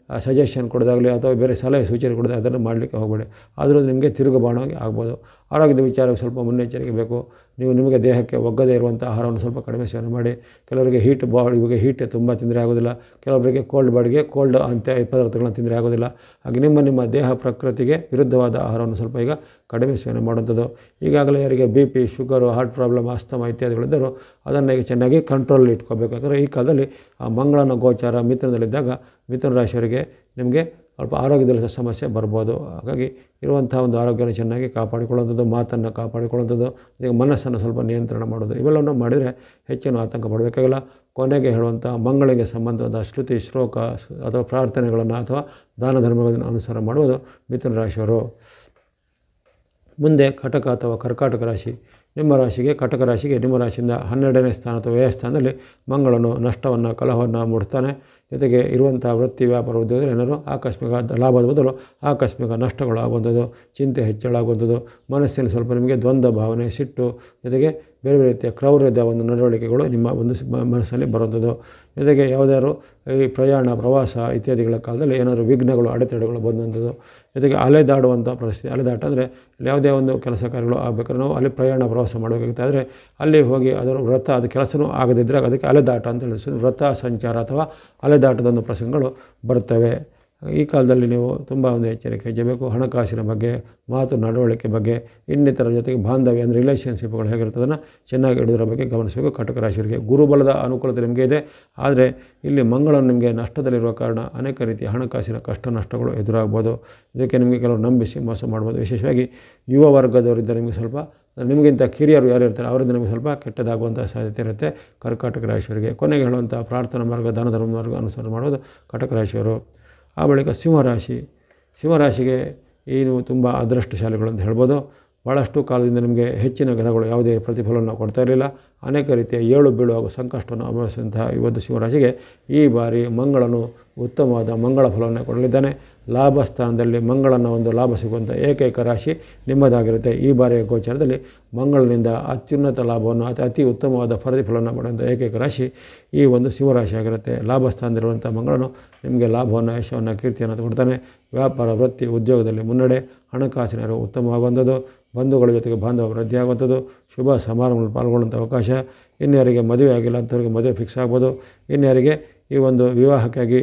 Speaker 1: ಸಜೆಷನ್ ಕೊಡೋದಾಗಲಿ ಅಥವಾ ಬೇರೆ ಸಲಹೆ ಸೂಚನೆ ಕೊಡೋದು ಅದನ್ನು ಮಾಡಲಿಕ್ಕೆ ಹೋಗಬೇಡಿ. ಆದರೂ ನಿಮಗೆ ತಿರುಗುಬಾಣವಾಗಿ ಆಗ್ಬೋದು. ಆರೋಗ್ಯದ ವಿಚಾರಕ್ಕೆ ಸ್ವಲ್ಪ ಮುನ್ನೆಚ್ಚರಿಕೆ ಬೇಕು. ನೀವು ನಿಮಗೆ ದೇಹಕ್ಕೆ ಒಗ್ಗದೇ ಇರುವಂಥ ಆಹಾರವನ್ನು ಸ್ವಲ್ಪ ಕಡಿಮೆ ಸೇವನೆ ಮಾಡಿ. ಕೆಲವರಿಗೆ ಬಾಡಿಗೆ ಹೀಟ್ ತುಂಬ ತಿಂದರೆ ಆಗೋದಿಲ್ಲ, ಕೆಲವರಿಗೆ ಕೋಲ್ಡ್ ಅಂತ್ಯ ಪದಾರ್ಥಗಳನ್ನು ತಿಂದರೆ ಆಗೋದಿಲ್ಲ. ಹಾಗೆ ನಿಮ್ಮ ದೇಹ ಪ್ರಕೃತಿಗೆ ವಿರುದ್ಧವಾದ ಆಹಾರವನ್ನು ಸ್ವಲ್ಪ ಈಗ ಕಡಿಮೆ ಸೇವನೆ ಮಾಡುವಂಥದ್ದು. ಈಗಾಗಲೇ ಯಾರಿಗೆ BP, sugar, heart problem, asthma ಇತ್ಯಾದಿಗಳಿದ್ದರೂ ಅದನ್ನು ಈಗ ಚೆನ್ನಾಗಿ ಕಂಟ್ರೋಲಲ್ಲಿ ಇಟ್ಕೋಬೇಕು. ಯಾಕಂದರೆ ಈ ಕಾಲದಲ್ಲಿ ಆ ಮಂಗಳನ ಗೋಚಾರ ಮಿಥುನದಲ್ಲಿದ್ದಾಗ ಮಿಥುನ ರಾಶಿಯವರಿಗೆ ನಿಮಗೆ ಸ್ವಲ್ಪ ಆರೋಗ್ಯದಲ್ಲಿ ಸಮಸ್ಯೆ ಬರ್ಬೋದು. ಹಾಗಾಗಿ ಇರುವಂಥ ಒಂದು ಆರೋಗ್ಯನ ಚೆನ್ನಾಗಿ ಕಾಪಾಡಿಕೊಳ್ಳುವಂಥದ್ದು, ಮಾತನ್ನು ಕಾಪಾಡಿಕೊಳ್ಳುವಂಥದ್ದು, ಈಗ ಮನಸ್ಸನ್ನು ಸ್ವಲ್ಪ ನಿಯಂತ್ರಣ ಮಾಡೋದು, ಇವೆಲ್ಲವನ್ನು ಮಾಡಿದರೆ ಹೆಚ್ಚಿನ ಆತಂಕ ಪಡಬೇಕಾಗಿಲ್ಲ. ಕೊನೆಗೆ ಹೇಳುವಂಥ ಮಂಗಳಿಗೆ ಸಂಬಂಧವಾದ ಶ್ರುತಿ, ಶ್ಲೋಕ ಅಥವಾ ಪ್ರಾರ್ಥನೆಗಳನ್ನು ಅಥವಾ ದಾನ ಧರ್ಮಗಳನ್ನು ಅನುಸಾರ ಮಾಡುವುದು ಮಿಥುನ ರಾಶಿಯವರು. ಮುಂದೆ ಕಟಕ ಅಥವಾ ಕರ್ಕಾಟಕ ರಾಶಿ. ನಿಮ್ಮ ರಾಶಿಗೆ, ಕಟಕ ರಾಶಿಗೆ ನಿಮ್ಮ ರಾಶಿಯಿಂದ 12ನೇ ಸ್ಥಾನ ಅಥವಾ ವ್ಯಯಸ್ಥಾನದಲ್ಲಿ ಮಂಗಳನು ನಷ್ಟವನ್ನು, ಕಲಹವನ್ನು ಮೂಡಿಸ್ತಾನೆ. ಜೊತೆಗೆ ಇರುವಂಥ ವೃತ್ತಿ, ವ್ಯಾಪಾರ, ಉದ್ಯೋಗದಲ್ಲಿ ಏನಾದರೂ ಆಕಸ್ಮಿಕ ಲಾಭದ ಬದಲು ಆಕಸ್ಮಿಕ ನಷ್ಟಗಳು ಆಗುವಂಥದ್ದು, ಚಿಂತೆ ಹೆಚ್ಚಳ ಆಗುವಂಥದ್ದು, ಮನಸ್ಸಿನಲ್ಲಿ ಸ್ವಲ್ಪ ನಿಮಗೆ ದ್ವಂದ್ವ ಭಾವನೆ, ಸಿಟ್ಟು, ಜೊತೆಗೆ ಬೇರೆ ಬೇರೆ ರೀತಿಯ ಕ್ರೌರ್ಯದ ಒಂದು ನಡವಳಿಕೆಗಳು ನಿಮ್ಮ ಒಂದು ಮನಸ್ಸಲ್ಲಿ ಬರುವಂಥದ್ದು. ಜೊತೆಗೆ ಯಾವುದಾದ್ರು ಈ ಪ್ರಯಾಣ, ಪ್ರವಾಸ ಇತ್ಯಾದಿಗಳ ಕಾಲದಲ್ಲಿ ಏನಾದರೂ ವಿಘ್ನಗಳು, ಅಡೆತಡೆಗಳು ಬಂದಂಥದ್ದು. ಜೊತೆಗೆ ಅಲೆದಾಡುವಂಥ ಪರಿಸ್ಥಿತಿ. ಅಲೆದಾಟ ಅಂದರೆ ಯಾವುದೇ ಒಂದು ಕೆಲಸ ಕಾರ್ಯಗಳು ಆಗಬೇಕಾದ್ರೆ ನಾವು ಅಲ್ಲಿ ಪ್ರಯಾಣ, ಪ್ರವಾಸ ಮಾಡಬೇಕಾಗುತ್ತೆ. ಆದರೆ ಅಲ್ಲಿ ಹೋಗಿ ಅದರ ವ್ರತ, ಅದು ಕೆಲಸವೂ ಆಗದಿದ್ದರೆ ಅದಕ್ಕೆ ಅಲೆದಾಟ ಅಂತ ಹೇಳಿ ವ್ರತ ಸಂಚಾರ ಅಥವಾ ಅಲೆದಾಟದ ಒಂದು ಪ್ರಸಂಗಗಳು ಬರ್ತವೆ. ಈ ಕಾಲದಲ್ಲಿ ನೀವು ತುಂಬ ಒಂದು ಎಚ್ಚರಿಕೆ ವಹಿಸಬೇಕು. ಹಣಕಾಸಿನ ಬಗ್ಗೆ, ಮಾತು, ನಡವಳಿಕೆ ಬಗ್ಗೆ, ಇನ್ನಿತರ ಜೊತೆಗೆ ಬಾಂಧವ್ಯ ಅಂದರೆ ರಿಲೇಷನ್ಶಿಪ್ಗಳು ಹೇಗಿರ್ತದನ್ನು ಚೆನ್ನಾಗಿ ಹಿಡಿಯೋದ್ರ ಬಗ್ಗೆ ಗಮನಿಸಬೇಕು. ಕಟಕ ರಾಶಿಯವರಿಗೆ ಗುರುಬಲದ ಅನುಕೂಲತೆ ನಿಮಗೆ ಇದೆ. ಆದರೆ ಇಲ್ಲಿ ಮಂಗಳನು ನಿಮಗೆ ನಷ್ಟದಲ್ಲಿರುವ ಕಾರಣ ಅನೇಕ ರೀತಿಯ ಹಣಕಾಸಿನ ಕಷ್ಟ ನಷ್ಟಗಳು ಎದುರಾಗ್ಬೋದು. ಇದಕ್ಕೆ ನಿಮಗೆ ಕೆಲವರು ನಂಬಿಸಿ ಮೋಸ ಮಾಡ್ಬೋದು. ವಿಶೇಷವಾಗಿ ಯುವ ವರ್ಗದವರಿಂದ ನಿಮಗೆ ಸ್ವಲ್ಪ, ನಿಮಗಿಂತ ಕಿರಿಯರು ಯಾರು ಇರ್ತಾರೆ ಅವರಿಂದ ನಿಮಗೆ ಸ್ವಲ್ಪ ಕೆಟ್ಟದಾಗುವಂಥ ಸಾಧ್ಯತೆ ಇರುತ್ತೆ ಕರ್ಕಾಟಕ ರಾಶಿಯವರಿಗೆ. ಕೊನೆಗೆ ಹೇಳುವಂಥ ಪ್ರಾರ್ಥನಾ ಮಾರ್ಗ, ದಾನ ಧರ್ಮ ಮಾರ್ಗ ಅನುಸಾರ ಮಾಡೋದು ಕಟಕ ರಾಶಿಯವರು. ಆ ಬಳಿಕ ಸಿಂಹರಾಶಿ. ಸಿಂಹರಾಶಿಗೆ ಏನು ತುಂಬ ಅದೃಷ್ಟಶಾಲಿಗಳು ಅಂತ ಹೇಳ್ಬೋದು. ಭಾಳಷ್ಟು ಕಾಲದಿಂದ ನಿಮಗೆ ಹೆಚ್ಚಿನ ಗ್ರಹಗಳು ಯಾವುದೇ ಪ್ರತಿಫಲವನ್ನು ಕೊಡ್ತಾ ಇರಲಿಲ್ಲ. ಅನೇಕ ರೀತಿಯ ಏಳು ಬೀಳು ಹಾಗೂ ಸಂಕಷ್ಟವನ್ನು ಅನುಭವಿಸಿದಂತಹ ಈ ಒಂದು ಸಿಂಹರಾಶಿಗೆ ಈ ಬಾರಿ ಮಂಗಳನು ಉತ್ತಮವಾದ ಮಂಗಳ ಫಲವನ್ನು ಕೊಡಲಿದ್ದಾನೆ. ಲಾಭ ಸ್ಥಾನದಲ್ಲಿ ಮಂಗಳನ ಒಂದು ಲಾಭ ಸಿಗುವಂಥ ಏಕೈಕ ರಾಶಿ ನಿಮ್ಮದಾಗಿರುತ್ತೆ. ಈ ಬಾರಿಯ ಗೋಚಾರದಲ್ಲಿ ಮಂಗಳನಿಂದ ಅತ್ಯುನ್ನತ ಲಾಭವನ್ನು, ಅತಿ ಉತ್ತಮವಾದ ಪ್ರತಿಫಲವನ್ನು ಪಡೆಯುವಂಥ ಏಕೈಕ ರಾಶಿ ಈ ಒಂದು ಸಿಂಹರಾಶಿ ಆಗಿರುತ್ತೆ. ಲಾಭ ಸ್ಥಾನದಲ್ಲಿರುವಂಥ ಮಂಗಳನು ನಿಮಗೆ ಲಾಭವನ್ನು, ಯಶವನ್ನು, ಕೀರ್ತಿಯನ್ನು ಕೊಡ್ತಾನೆ. ವ್ಯಾಪಾರ, ವೃತ್ತಿ, ಉದ್ಯೋಗದಲ್ಲಿ ಮುನ್ನಡೆ, ಹಣಕಾಸಿನ ನೆರವು ಉತ್ತಮವಾಗುವಂಥದ್ದು, ಬಂಧುಗಳ ಜೊತೆಗೆ ಬಾಂಧವ್ಯ ವೃದ್ಧಿಯಾಗುವಂಥದ್ದು, ಶುಭ ಸಮಾರಂಭದಲ್ಲಿ ಪಾಲ್ಗೊಳ್ಳುವಂಥ ಅವಕಾಶ. ಇನ್ಯಾರಿಗೆ ಮದುವೆ ಆಗಿಲ್ಲ ಅಂಥವ್ರಿಗೆ ಮದುವೆ ಫಿಕ್ಸ್ ಆಗ್ಬೋದು. ಇನ್ಯಾರಿಗೆ ಈ ಒಂದು ವಿವಾಹಕ್ಕಾಗಿ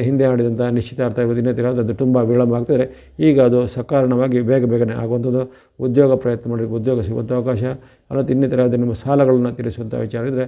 Speaker 1: ಹಿಂದೆ ಆಡಿದಂಥ ನಿಶ್ಚಿತಾರ್ಥ ಇರ್ಬೋದು, ಇನ್ನಿತರ ತುಂಬ ವಿಳಂಬ ಆಗ್ತಿದ್ರೆ ಈಗ ಅದು ಸಕಾರಣವಾಗಿ ಬೇಗನೆ ಆಗುವಂಥದ್ದು. ಉದ್ಯೋಗ ಪ್ರಯತ್ನ ಮಾಡಿ ಉದ್ಯೋಗ ಸಿಗುವಂಥ ಅವಕಾಶ. ಅಲ್ಲದೆ ಇನ್ನಿತರ ನಿಮ್ಮ ಸಾಲಗಳನ್ನು ತೀರಿಸುವಂಥ ವಿಚಾರ ಇದ್ದರೆ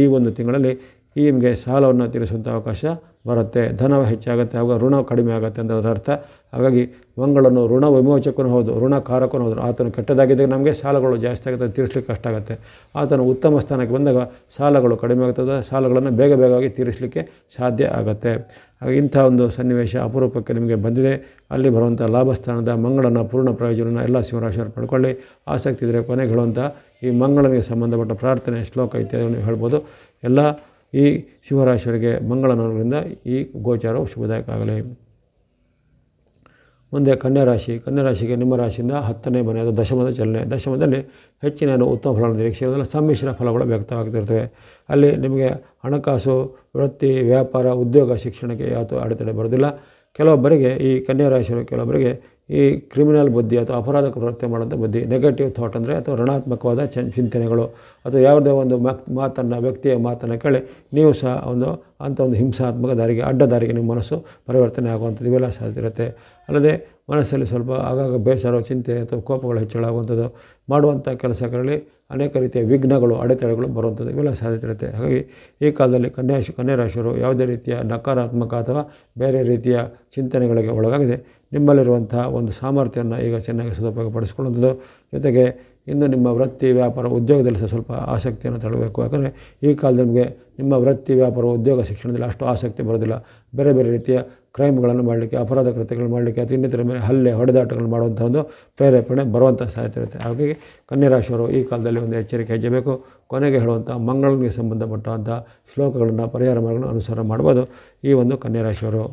Speaker 1: ಈ ಒಂದು ತಿಂಗಳಲ್ಲಿ ನಿಮಗೆ ಸಾಲವನ್ನು ತೀರಿಸುವಂಥ ಅವಕಾಶ ಬರುತ್ತೆ. ಧನ ಹೆಚ್ಚಾಗುತ್ತೆ, ಆವಾಗ ಋಣ ಕಡಿಮೆ ಆಗುತ್ತೆ ಅಂತ ಅದರ ಅರ್ಥ. ಹಾಗಾಗಿ ಮಂಗಳನು ಋಣ ವಿಮೋಚಕನೂ ಹೌದು, ಋಣಕಾರಕನೂ ಹೌದು. ಆತನು ಕೆಟ್ಟದಾಗಿದ್ದಾಗ ನಮಗೆ ಸಾಲಗಳು ಜಾಸ್ತಿ ಆಗುತ್ತೆ, ತೀರಿಸಲಿಕ್ಕೆ ಕಷ್ಟ ಆಗುತ್ತೆ. ಆತನು ಉತ್ತಮ ಸ್ಥಾನಕ್ಕೆ ಬಂದಾಗ ಸಾಲಗಳು ಕಡಿಮೆ ಆಗ್ತದೆ, ಸಾಲಗಳನ್ನು ಬೇಗವಾಗಿ ತೀರಿಸಲಿಕ್ಕೆ ಸಾಧ್ಯ ಆಗುತ್ತೆ. ಹಾಗೆ ಇಂಥ ಒಂದು ಸನ್ನಿವೇಶ ಅಪರೂಪಕ್ಕೆ ನಿಮಗೆ ಬಂದಿದೆ. ಅಲ್ಲಿ ಬರುವಂಥ ಲಾಭಸ್ಥಾನದ ಮಂಗಳನ ಪೂರ್ಣ ಪ್ರಯೋಜನ ಎಲ್ಲ ಸಿಂಹರಾಶಿಯವರು ಪಡ್ಕೊಳ್ಳಿ. ಆಸಕ್ತಿ ಇದ್ದರೆ ಕೊನೆಗೆ ಹೇಳುವಂಥ ಈ ಮಂಗಳನಿಗೆ ಸಂಬಂಧಪಟ್ಟ ಪ್ರಾರ್ಥನೆ, ಶ್ಲೋಕ ಇತ್ಯಾದಿಗಳನ್ನು ಹೇಳ್ಬೋದು. ಎಲ್ಲ ಈ ಸಿಂಹರಾಶಿಯವರಿಗೆ ಮಂಗಳನವರಿಂದ ಈ ಗೋಚಾರವು ಶುಭದಾಯಕ ಆಗಲಿ. ಮುಂದೆ ಕನ್ಯಾರಾಶಿ. ಕನ್ಯಾರಾಶಿಗೆ ನಿಮ್ಮ ರಾಶಿಯಿಂದ 10ನೇ ಮನೆ, ಅದು ದಶಮದ ಚಲನೆ. ದಶಮದಲ್ಲಿ ಹೆಚ್ಚಿನ ಉತ್ತಮ ಫಲವನ್ನು ನಿರೀಕ್ಷೆ ಇರೋದಿಲ್ಲ, ಸಮ್ಮಿಶ್ರ ಫಲಗಳು ವ್ಯಕ್ತವಾಗ್ತಿರ್ತವೆ. ಅಲ್ಲಿ ನಿಮಗೆ ಹಣಕಾಸು, ವೃತ್ತಿ, ವ್ಯಾಪಾರ, ಉದ್ಯೋಗ, ಶಿಕ್ಷಣಕ್ಕೆ ಯಾವತ್ತೂ ಅಡೆತಡೆ ಬರೋದಿಲ್ಲ. ಕೆಲವೊಬ್ಬರಿಗೆ ಈ ಕನ್ಯಾರಾಶಿಯವರು ಕೆಲವೊಬ್ಬರಿಗೆ ಈ ಕ್ರಿಮಿನಲ್ ಬುದ್ಧಿ ಅಥವಾ ಅಪರಾಧ ಕೃತ್ಯ ಮಾಡೋಂಥ ಬುದ್ಧಿ, ನೆಗೆಟಿವ್ ಥಾಟ್ ಅಂದರೆ ಅಥವಾ ಋಣಾತ್ಮಕವಾದ ಚಿಂತನೆಗಳು, ಅಥವಾ ಯಾವುದೇ ಒಂದು ಮಾತನ್ನು, ವ್ಯಕ್ತಿಯ ಮಾತನ್ನು ಕೇಳಿ ನೀವು ಸಹ ಅಂಥ ಒಂದು ಹಿಂಸಾತ್ಮಕ ದಾರಿಗೆ, ಅಡ್ಡ ದಾರಿಗೆ ನಿಮ್ಮ ಮನಸ್ಸು ಪರಿವರ್ತನೆ ಆಗುವಂಥದ್ದು ಇವೆಲ್ಲ ಸಾಧ್ಯತೆ ಇರುತ್ತೆ. ಅಲ್ಲದೆ ಮನಸ್ಸಲ್ಲಿ ಸ್ವಲ್ಪ ಆಗಾಗ ಬೇಸರ, ಚಿಂತೆ ಅಥವಾ ಕೋಪಗಳು ಹೆಚ್ಚಳಾಗುವಂಥದ್ದು, ಮಾಡುವಂಥ ಕೆಲಸಗಳಲ್ಲಿ ಅನೇಕ ರೀತಿಯ ವಿಘ್ನಗಳು, ಅಡೆತಡೆಗಳು ಬರುವಂಥದ್ದು ಇವೆಲ್ಲ ಸಾಧ್ಯತೆ ಇರುತ್ತೆ. ಹಾಗಾಗಿ ಈ ಕಾಲದಲ್ಲಿ ಕನ್ಯಾರಾಶಿಯವರು ಯಾವುದೇ ರೀತಿಯ ನಕಾರಾತ್ಮಕ ಅಥವಾ ಬೇರೆ ರೀತಿಯ ಚಿಂತನೆಗಳಿಗೆ ಒಳಗಾಗದೆ ನಿಮ್ಮಲ್ಲಿರುವಂಥ ಒಂದು ಸಾಮರ್ಥ್ಯವನ್ನು ಈಗ ಚೆನ್ನಾಗಿ ಸದುಪಯೋಗಪಡಿಸ್ಕೊಳ್ಳುವಂಥದ್ದು. ಜೊತೆಗೆ ಇನ್ನು ನಿಮ್ಮ ವೃತ್ತಿ ವ್ಯಾಪಾರ ಉದ್ಯೋಗದಲ್ಲಿ ಸ್ವಲ್ಪ ಆಸಕ್ತಿಯನ್ನು ತಗೊಳ್ಬೇಕು. ಯಾಕಂದರೆ ಈ ಕಾಲದಲ್ಲಿ ನಿಮಗೆ ನಿಮ್ಮ ವೃತ್ತಿ ವ್ಯಾಪಾರ ಉದ್ಯೋಗ ಶಿಕ್ಷಣದಲ್ಲಿ ಅಷ್ಟು ಆಸಕ್ತಿ ಬರೋದಿಲ್ಲ. ಬೇರೆ ಬೇರೆ ರೀತಿಯ ಕ್ರೈಮ್ಗಳನ್ನು ಮಾಡಲಿಕ್ಕೆ, ಅಪರಾಧ ಕೃತ್ಯಗಳು ಮಾಡಲಿಕ್ಕೆ ಅಥವಾ ಇನ್ನಿತರ ಮೇಲೆ ಹಲ್ಲೆ ಹೊಡೆದಾಟಗಳು ಮಾಡುವಂಥ ಒಂದು ಪ್ರೇರೇಪಣೆ ಬರುವಂಥ ಸಾಧ್ಯತೆ ಇರುತ್ತೆ. ಹಾಗಾಗಿ ಕನ್ಯಾ ರಾಶಿಯವರು ಈ ಕಾಲದಲ್ಲಿ ಒಂದು ಎಚ್ಚರಿಕೆ ಹೆಜ್ಜೆಬೇಕು. ಕೊನೆಗೆ ಹೇಳುವಂಥ ಮಂಗಳನಿಗೆ ಸಂಬಂಧಪಟ್ಟಂಥ ಶ್ಲೋಕಗಳನ್ನು, ಪರಿಹಾರ ಮಾರ್ಗಗಳನ್ನು ಅನುಸರಣೆ ಮಾಡ್ಬೋದು ಈ ಒಂದು ಕನ್ಯಾ ರಾಶಿಯವರು.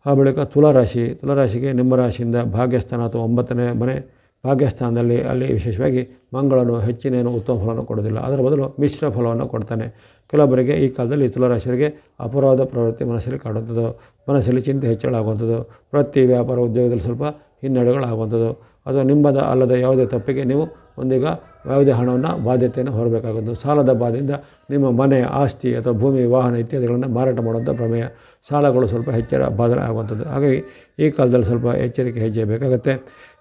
Speaker 1: ಆ ಬಳಿಕ ತುಲಾರಾಶಿಗೆ ನಿಮ್ಮ ರಾಶಿಯಿಂದ ಭಾಗ್ಯಸ್ಥಾನ ಅಥವಾ 9ನೇ ಮನೆ ಭಾಗ್ಯಸ್ಥಾನದಲ್ಲಿ ಅಲ್ಲಿ ವಿಶೇಷವಾಗಿ ಮಂಗಳನು ಹೆಚ್ಚಿನೇನು ಉತ್ತಮ ಫಲವನ್ನು ಕೊಡೋದಿಲ್ಲ, ಅದರ ಬದಲು ಮಿಶ್ರ ಫಲವನ್ನು ಕೊಡ್ತಾನೆ. ಕೆಲವೊಬ್ಬರಿಗೆ ಈ ಕಾಲದಲ್ಲಿ ತುಲಾರಾಶಿಯವರಿಗೆ ಅಪರಾಧ ಪ್ರವೃತ್ತಿ ಮನಸ್ಸಲ್ಲಿ ಕಾಡುವಂಥದ್ದು, ಮನಸ್ಸಲ್ಲಿ ಚಿಂತೆ ಹೆಚ್ಚಳ ಆಗುವಂಥದ್ದು, ವೃತ್ತಿ ವ್ಯಾಪಾರ ಉದ್ಯೋಗದಲ್ಲಿ ಸ್ವಲ್ಪ ಹಿನ್ನಡೆಗಳಾಗುವಂಥದ್ದು, ಅಥವಾ ನಿಮ್ಮದ ಅಲ್ಲದ ಯಾವುದೇ ತಪ್ಪಿಗೆ ನೀವು ಒಂದೀಗ ಯಾವುದೇ ಹಣವನ್ನು ಬಾಧ್ಯತೆಯನ್ನು ಹೊರಬೇಕಾಗುವುದು. ಸಾಲದ ಬಾಧೆಯಿಂದ ನಿಮ್ಮ ಮನೆ, ಆಸ್ತಿ ಅಥವಾ ಭೂಮಿ, ವಾಹನ ಇತ್ಯಾದಿಗಳನ್ನು ಮಾರಾಟ ಮಾಡುವಂಥ ಪ್ರಮೇಯ, ಸಾಲಗಳು ಸ್ವಲ್ಪ ಹೆಚ್ಚಳ ಬಾಧನೆ ಆಗುವಂಥದ್ದು. ಹಾಗಾಗಿ ಈ ಕಾಲದಲ್ಲಿ ಸ್ವಲ್ಪ ಎಚ್ಚರಿಕೆ ಹೆಜ್ಜೆ ಬೇಕಾಗುತ್ತೆ.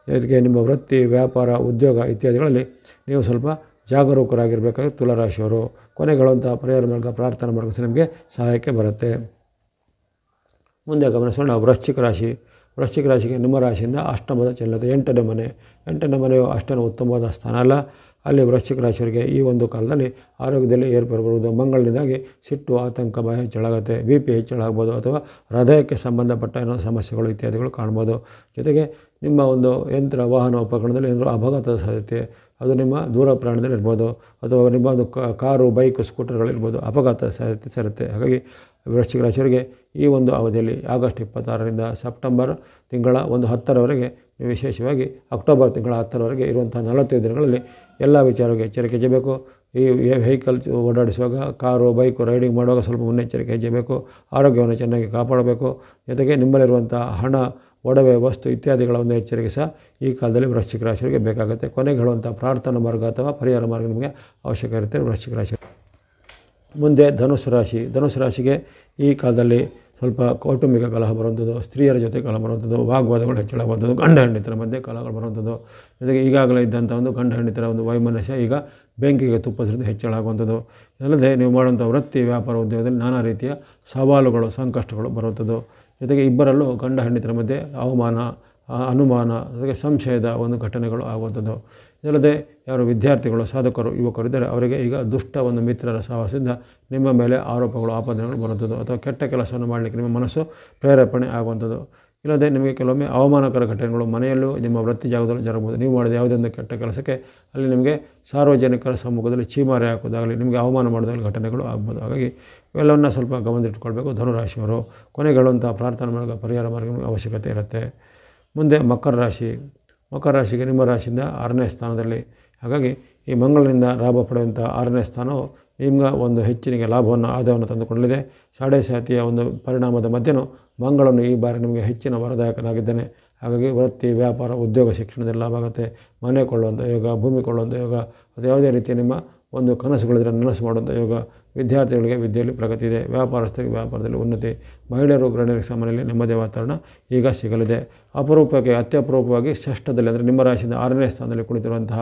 Speaker 1: ಜೊತೆಗೆ ನಿಮ್ಮ ವೃತ್ತಿ ವ್ಯಾಪಾರ ಉದ್ಯೋಗ ಇತ್ಯಾದಿಗಳಲ್ಲಿ ನೀವು ಸ್ವಲ್ಪ ಜಾಗರೂಕರಾಗಿರಬೇಕಾಗುತ್ತೆ ತುಲಾರಾಶಿಯವರು. ಕೊನೆಗೊಳ್ಳುವಂಥ ಪರಿಹಾರ ಮಾರ್ಗ, ಪ್ರಾರ್ಥನಾ ಮಾರ್ಗ ನಿಮಗೆ ಸಹಾಯಕ್ಕೆ ಬರುತ್ತೆ. ಮುಂದೆ ಗಮನಿಸೋಣ ವೃಶ್ಚಿಕ ರಾಶಿಗೆ ನಿಮ್ಮ ರಾಶಿಯಿಂದ ಅಷ್ಟಮದ ಚೆಲ್ಲುತ್ತೆ. 8ನೇ ಮನೆಯು ಅಷ್ಟೇನು ಉತ್ತಮವಾದ ಸ್ಥಾನ ಅಲ್ಲ. ಅಲ್ಲಿ ವೃಶ್ಚಿಕ ರಾಶಿಯವರಿಗೆ ಈ ಒಂದು ಕಾಲದಲ್ಲಿ ಆರೋಗ್ಯದಲ್ಲಿ ಏರ್ಪಡಬಹುದು. ಮಂಗಳನಿಂದಾಗಿ ಸಿಟ್ಟು, ಆತಂಕ, ಭಯ ಹೆಚ್ಚಳಾಗುತ್ತೆ. BP ಹೆಚ್ಚಳ ಆಗ್ಬೋದು, ಅಥವಾ ಹೃದಯಕ್ಕೆ ಸಂಬಂಧಪಟ್ಟ ಏನೋ ಸಮಸ್ಯೆಗಳು ಇತ್ಯಾದಿಗಳು ಕಾಣ್ಬೋದು. ಜೊತೆಗೆ ನಿಮ್ಮ ಒಂದು ಯಂತ್ರ, ವಾಹನ, ಉಪಕರಣದಲ್ಲಿ ಏನಾದರೂ ಅಪಘಾತದ ಸಾಧ್ಯತೆ, ಅದು ನಿಮ್ಮ ದೂರ ಪ್ರಯಾಣದಲ್ಲಿ ಇರ್ಬೋದು, ಅಥವಾ ನಿಮ್ಮ ಒಂದು ಕಾರು, ಬೈಕು, ಸ್ಕೂಟರ್ಗಳಿರ್ಬೋದು, ಅಪಘಾತದ ಸಾಧ್ಯತೆ ಸೇರುತ್ತೆ. ಹಾಗಾಗಿ ವೃಶ್ಚಿಕ ರಾಶಿಯವರಿಗೆ ಈ ಒಂದು ಅವಧಿಯಲ್ಲಿ ಆಗಸ್ಟ್ 26ರಿಂದ ಸೆಪ್ಟೆಂಬರ್ ತಿಂಗಳ 10ರವರೆಗೆ, ವಿಶೇಷವಾಗಿ ಅಕ್ಟೋಬರ್ ತಿಂಗಳ 10ರವರೆಗೆ ಇರುವಂಥ 45 ದಿನಗಳಲ್ಲಿ ಎಲ್ಲ ವಿಚಾರಕ್ಕೆ ಎಚ್ಚರಿಕೆ ಹೆಜ್ಜೆಬೇಕು. ಈ ವೆಹಿಕಲ್ ಓಡಾಡಿಸುವಾಗ, ಕಾರು, ಬೈಕು ರೈಡಿಂಗ್ ಮಾಡುವಾಗ ಸ್ವಲ್ಪ ಮುನ್ನೆಚ್ಚರಿಕೆ ಹೆಜ್ಜೆಬೇಕು. ಆರೋಗ್ಯವನ್ನು ಚೆನ್ನಾಗಿ ಕಾಪಾಡಬೇಕು. ಜೊತೆಗೆ ನಿಮ್ಮಲ್ಲಿರುವಂಥ ಹಣ, ಒಡವೆ, ವಸ್ತು ಇತ್ಯಾದಿಗಳ ಒಂದು ಎಚ್ಚರಿಕೆ ಸಹ ಈ ಕಾಲದಲ್ಲಿ ವೃಶ್ಚಿಕ ರಾಶಿಯವರಿಗೆ ಬೇಕಾಗುತ್ತೆ. ಕೊನೆಗೆ ಹೇಳುವಂಥ ಪ್ರಾರ್ಥನಾ ಮಾರ್ಗ ಅಥವಾ ಪರಿಹಾರ ಮಾರ್ಗ ನಿಮಗೆ ಅವಶ್ಯಕ ಇರುತ್ತೆ ವೃಶ್ಚಿಕ ರಾಶಿ. ಮುಂದೆ ಧನುಸು ರಾಶಿಗೆ ಈ ಕಾಲದಲ್ಲಿ ಸ್ವಲ್ಪ ಕೌಟುಂಬಿಕ ಕಲಹ ಬರುವಂಥದ್ದು, ಸ್ತ್ರೀಯರ ಜೊತೆ ಕಲಹ ಬರುವಂಥದ್ದು, ವಾಗ್ವಾದಗಳು ಹೆಚ್ಚಳಾಗುವಂಥದ್ದು, ಗಂಡ ಹೆಂಡತಿರ ಮಧ್ಯೆ ಕಲಹಗಳು ಬರುವಂಥದ್ದು, ಜೊತೆಗೆ ಈಗಾಗಲೇ ಇದ್ದಂಥ ಒಂದು ಗಂಡ ಹೆಂಡತಿರ ಒಂದು ವೈಮನಸ್ಯ ಈಗ ಬೆಂಕಿಗೆ ತುಪ್ಪ ಸುರಿದು ಹೆಚ್ಚಳಾಗುವಂಥದ್ದು. ಇದಲ್ಲದೆ ನೀವು ಮಾಡುವಂಥ ವೃತ್ತಿ ವ್ಯಾಪಾರ ಉದ್ಯೋಗದಲ್ಲಿ ನಾನಾ ರೀತಿಯ ಸವಾಲುಗಳು, ಸಂಕಷ್ಟಗಳು ಬರುವಂಥದ್ದು. ಜೊತೆಗೆ ಇಬ್ಬರಲ್ಲೂ ಗಂಡ ಹೆಂಡತಿರ ಮಧ್ಯೆ ಅವಮಾನ, ಅನುಮಾನ, ಜೊತೆಗೆ ಸಂಶಯದ ಒಂದು ಘಟನೆಗಳು ಆಗುವಂಥದ್ದು. ಇದಲ್ಲದೆ ಯಾರು ವಿದ್ಯಾರ್ಥಿಗಳು, ಸಾಧಕರು, ಯುವಕರು ಇದ್ದರೆ ಅವರಿಗೆ ಈಗ ದುಷ್ಟ ಒಂದು ಮಿತ್ರರ ಸಹವಾಸದಿಂದ ನಿಮ್ಮ ಮೇಲೆ ಆರೋಪಗಳು, ಆಪಾದನೆಗಳು ಬರುವಂಥದ್ದು, ಅಥವಾ ಕೆಟ್ಟ ಕೆಲಸವನ್ನು ಮಾಡಲಿಕ್ಕೆ ನಿಮ್ಮ ಮನಸ್ಸು ಪ್ರೇರೇಪಣೆ ಆಗುವಂಥದ್ದು. ಇಲ್ಲದೆ ನಿಮಗೆ ಕೆಲವೊಮ್ಮೆ ಅವಮಾನಕರ ಘಟನೆಗಳು ಮನೆಯಲ್ಲೂ ನಿಮ್ಮ ವೃತ್ತಿ ಜಾಗದಲ್ಲೂ ಜರಬಹುದು. ನೀವು ಮಾಡಿದ ಯಾವುದೇ ಒಂದು ಕೆಟ್ಟ ಕೆಲಸಕ್ಕೆ ಅಲ್ಲಿ ನಿಮಗೆ ಸಾರ್ವಜನಿಕರ ಸಮ್ಮುಖದಲ್ಲಿ ಚೀಮಾರೆ ಹಾಕೋದಾಗಲಿ, ನಿಮಗೆ ಅವಮಾನ ಮಾಡೋದಾಗಲಿ ಘಟನೆಗಳು ಆಗ್ಬೋದು. ಹಾಗಾಗಿ ಇವೆಲ್ಲವನ್ನು ಸ್ವಲ್ಪ ಗಮನದಲ್ಲಿಟ್ಕೊಳ್ಬೇಕು ಧನುರಾಶಿಯವರು. ಕೊನೆಗೊಳ್ಳುವಂಥ ಪ್ರಾರ್ಥನಾ ಮಾರ್ಗ, ಪರಿಹಾರ ಮಾರ್ಗ ಅವಶ್ಯಕತೆ ಇರುತ್ತೆ. ಮುಂದೆ ಮಕರ ರಾಶಿಗೆ ನಿಮ್ಮ ರಾಶಿಯಿಂದ 6ನೇ ಸ್ಥಾನದಲ್ಲಿ. ಹಾಗಾಗಿ ಈ ಮಂಗಳನಿಂದ ಲಾಭ ಪಡೆಯುವಂಥ 6ನೇ ಸ್ಥಾನವು ನಿಮ್ಗೆ ಒಂದು ಹೆಚ್ಚಿನ ಲಾಭವನ್ನು, ಆದಾಯವನ್ನು ತಂದುಕೊಳ್ಳಲಿದೆ. ಸಾಡೆ ಸಾತಿಯ ಒಂದು ಪರಿಣಾಮದ ಮಧ್ಯೆಯೂ ಮಂಗಳನು ಈ ಬಾರಿ ನಿಮಗೆ ಹೆಚ್ಚಿನ ವರದಾಯಕನಾಗಿದ್ದಾನೆ. ಹಾಗಾಗಿ ವೃತ್ತಿ ವ್ಯಾಪಾರ ಉದ್ಯೋಗ ಶಿಕ್ಷಣದಲ್ಲಿ ಲಾಭ ಆಗುತ್ತೆ. ಮನೆ ಕೊಳ್ಳುವಂಥ ಯೋಗ, ಭೂಮಿ ಕೊಳ್ಳುವಂಥ ಯೋಗ, ಅದು ಯಾವುದೇ ರೀತಿಯ ನಿಮ್ಮ ಒಂದು ಕನಸುಗಳಿದ್ರೆ ನನಸು ಮಾಡುವಂಥ ಯೋಗ. ವಿದ್ಯಾರ್ಥಿಗಳಿಗೆ ವಿದ್ಯೆಯಲ್ಲಿ ಪ್ರಗತಿ ಇದೆ. ವ್ಯಾಪಾರಸ್ಥರಿಗೆ ವ್ಯಾಪಾರದಲ್ಲಿ ಉನ್ನತಿ. ಮಹಿಳೆಯರು, ಗೃಹಿಣಿಯರಿಗೆ ಸಾಮಾನ್ಯದಲ್ಲಿ ನೆಮ್ಮದಿ ವಾತಾವರಣ ಈಗ ಸಿಗಲಿದೆ. ಅತ್ಯಪರೂಪವಾಗಿ ಷಷ್ಠದಲ್ಲಿ, ಅಂದರೆ ನಿಮ್ಮ ರಾಶಿಯಿಂದ 6ನೇ ಸ್ಥಾನದಲ್ಲಿ ಕುಳಿತಿರುವಂತಹ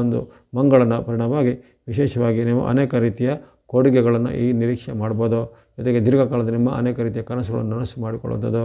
Speaker 1: ಒಂದು ಮಂಗಳನ ಪರಿಣಾಮವಾಗಿ ವಿಶೇಷವಾಗಿ ನೀವು ಅನೇಕ ರೀತಿಯ ಕೊಡುಗೆಗಳನ್ನು ಈ ನಿರೀಕ್ಷೆ ಮಾಡ್ಬೋದು. ಜೊತೆಗೆ ದೀರ್ಘಕಾಲದ ನಿಮ್ಮ ಅನೇಕ ರೀತಿಯ ಕನಸುಗಳನ್ನು ನನಸು ಮಾಡಿಕೊಳ್ಳುವಂಥದ್ದು.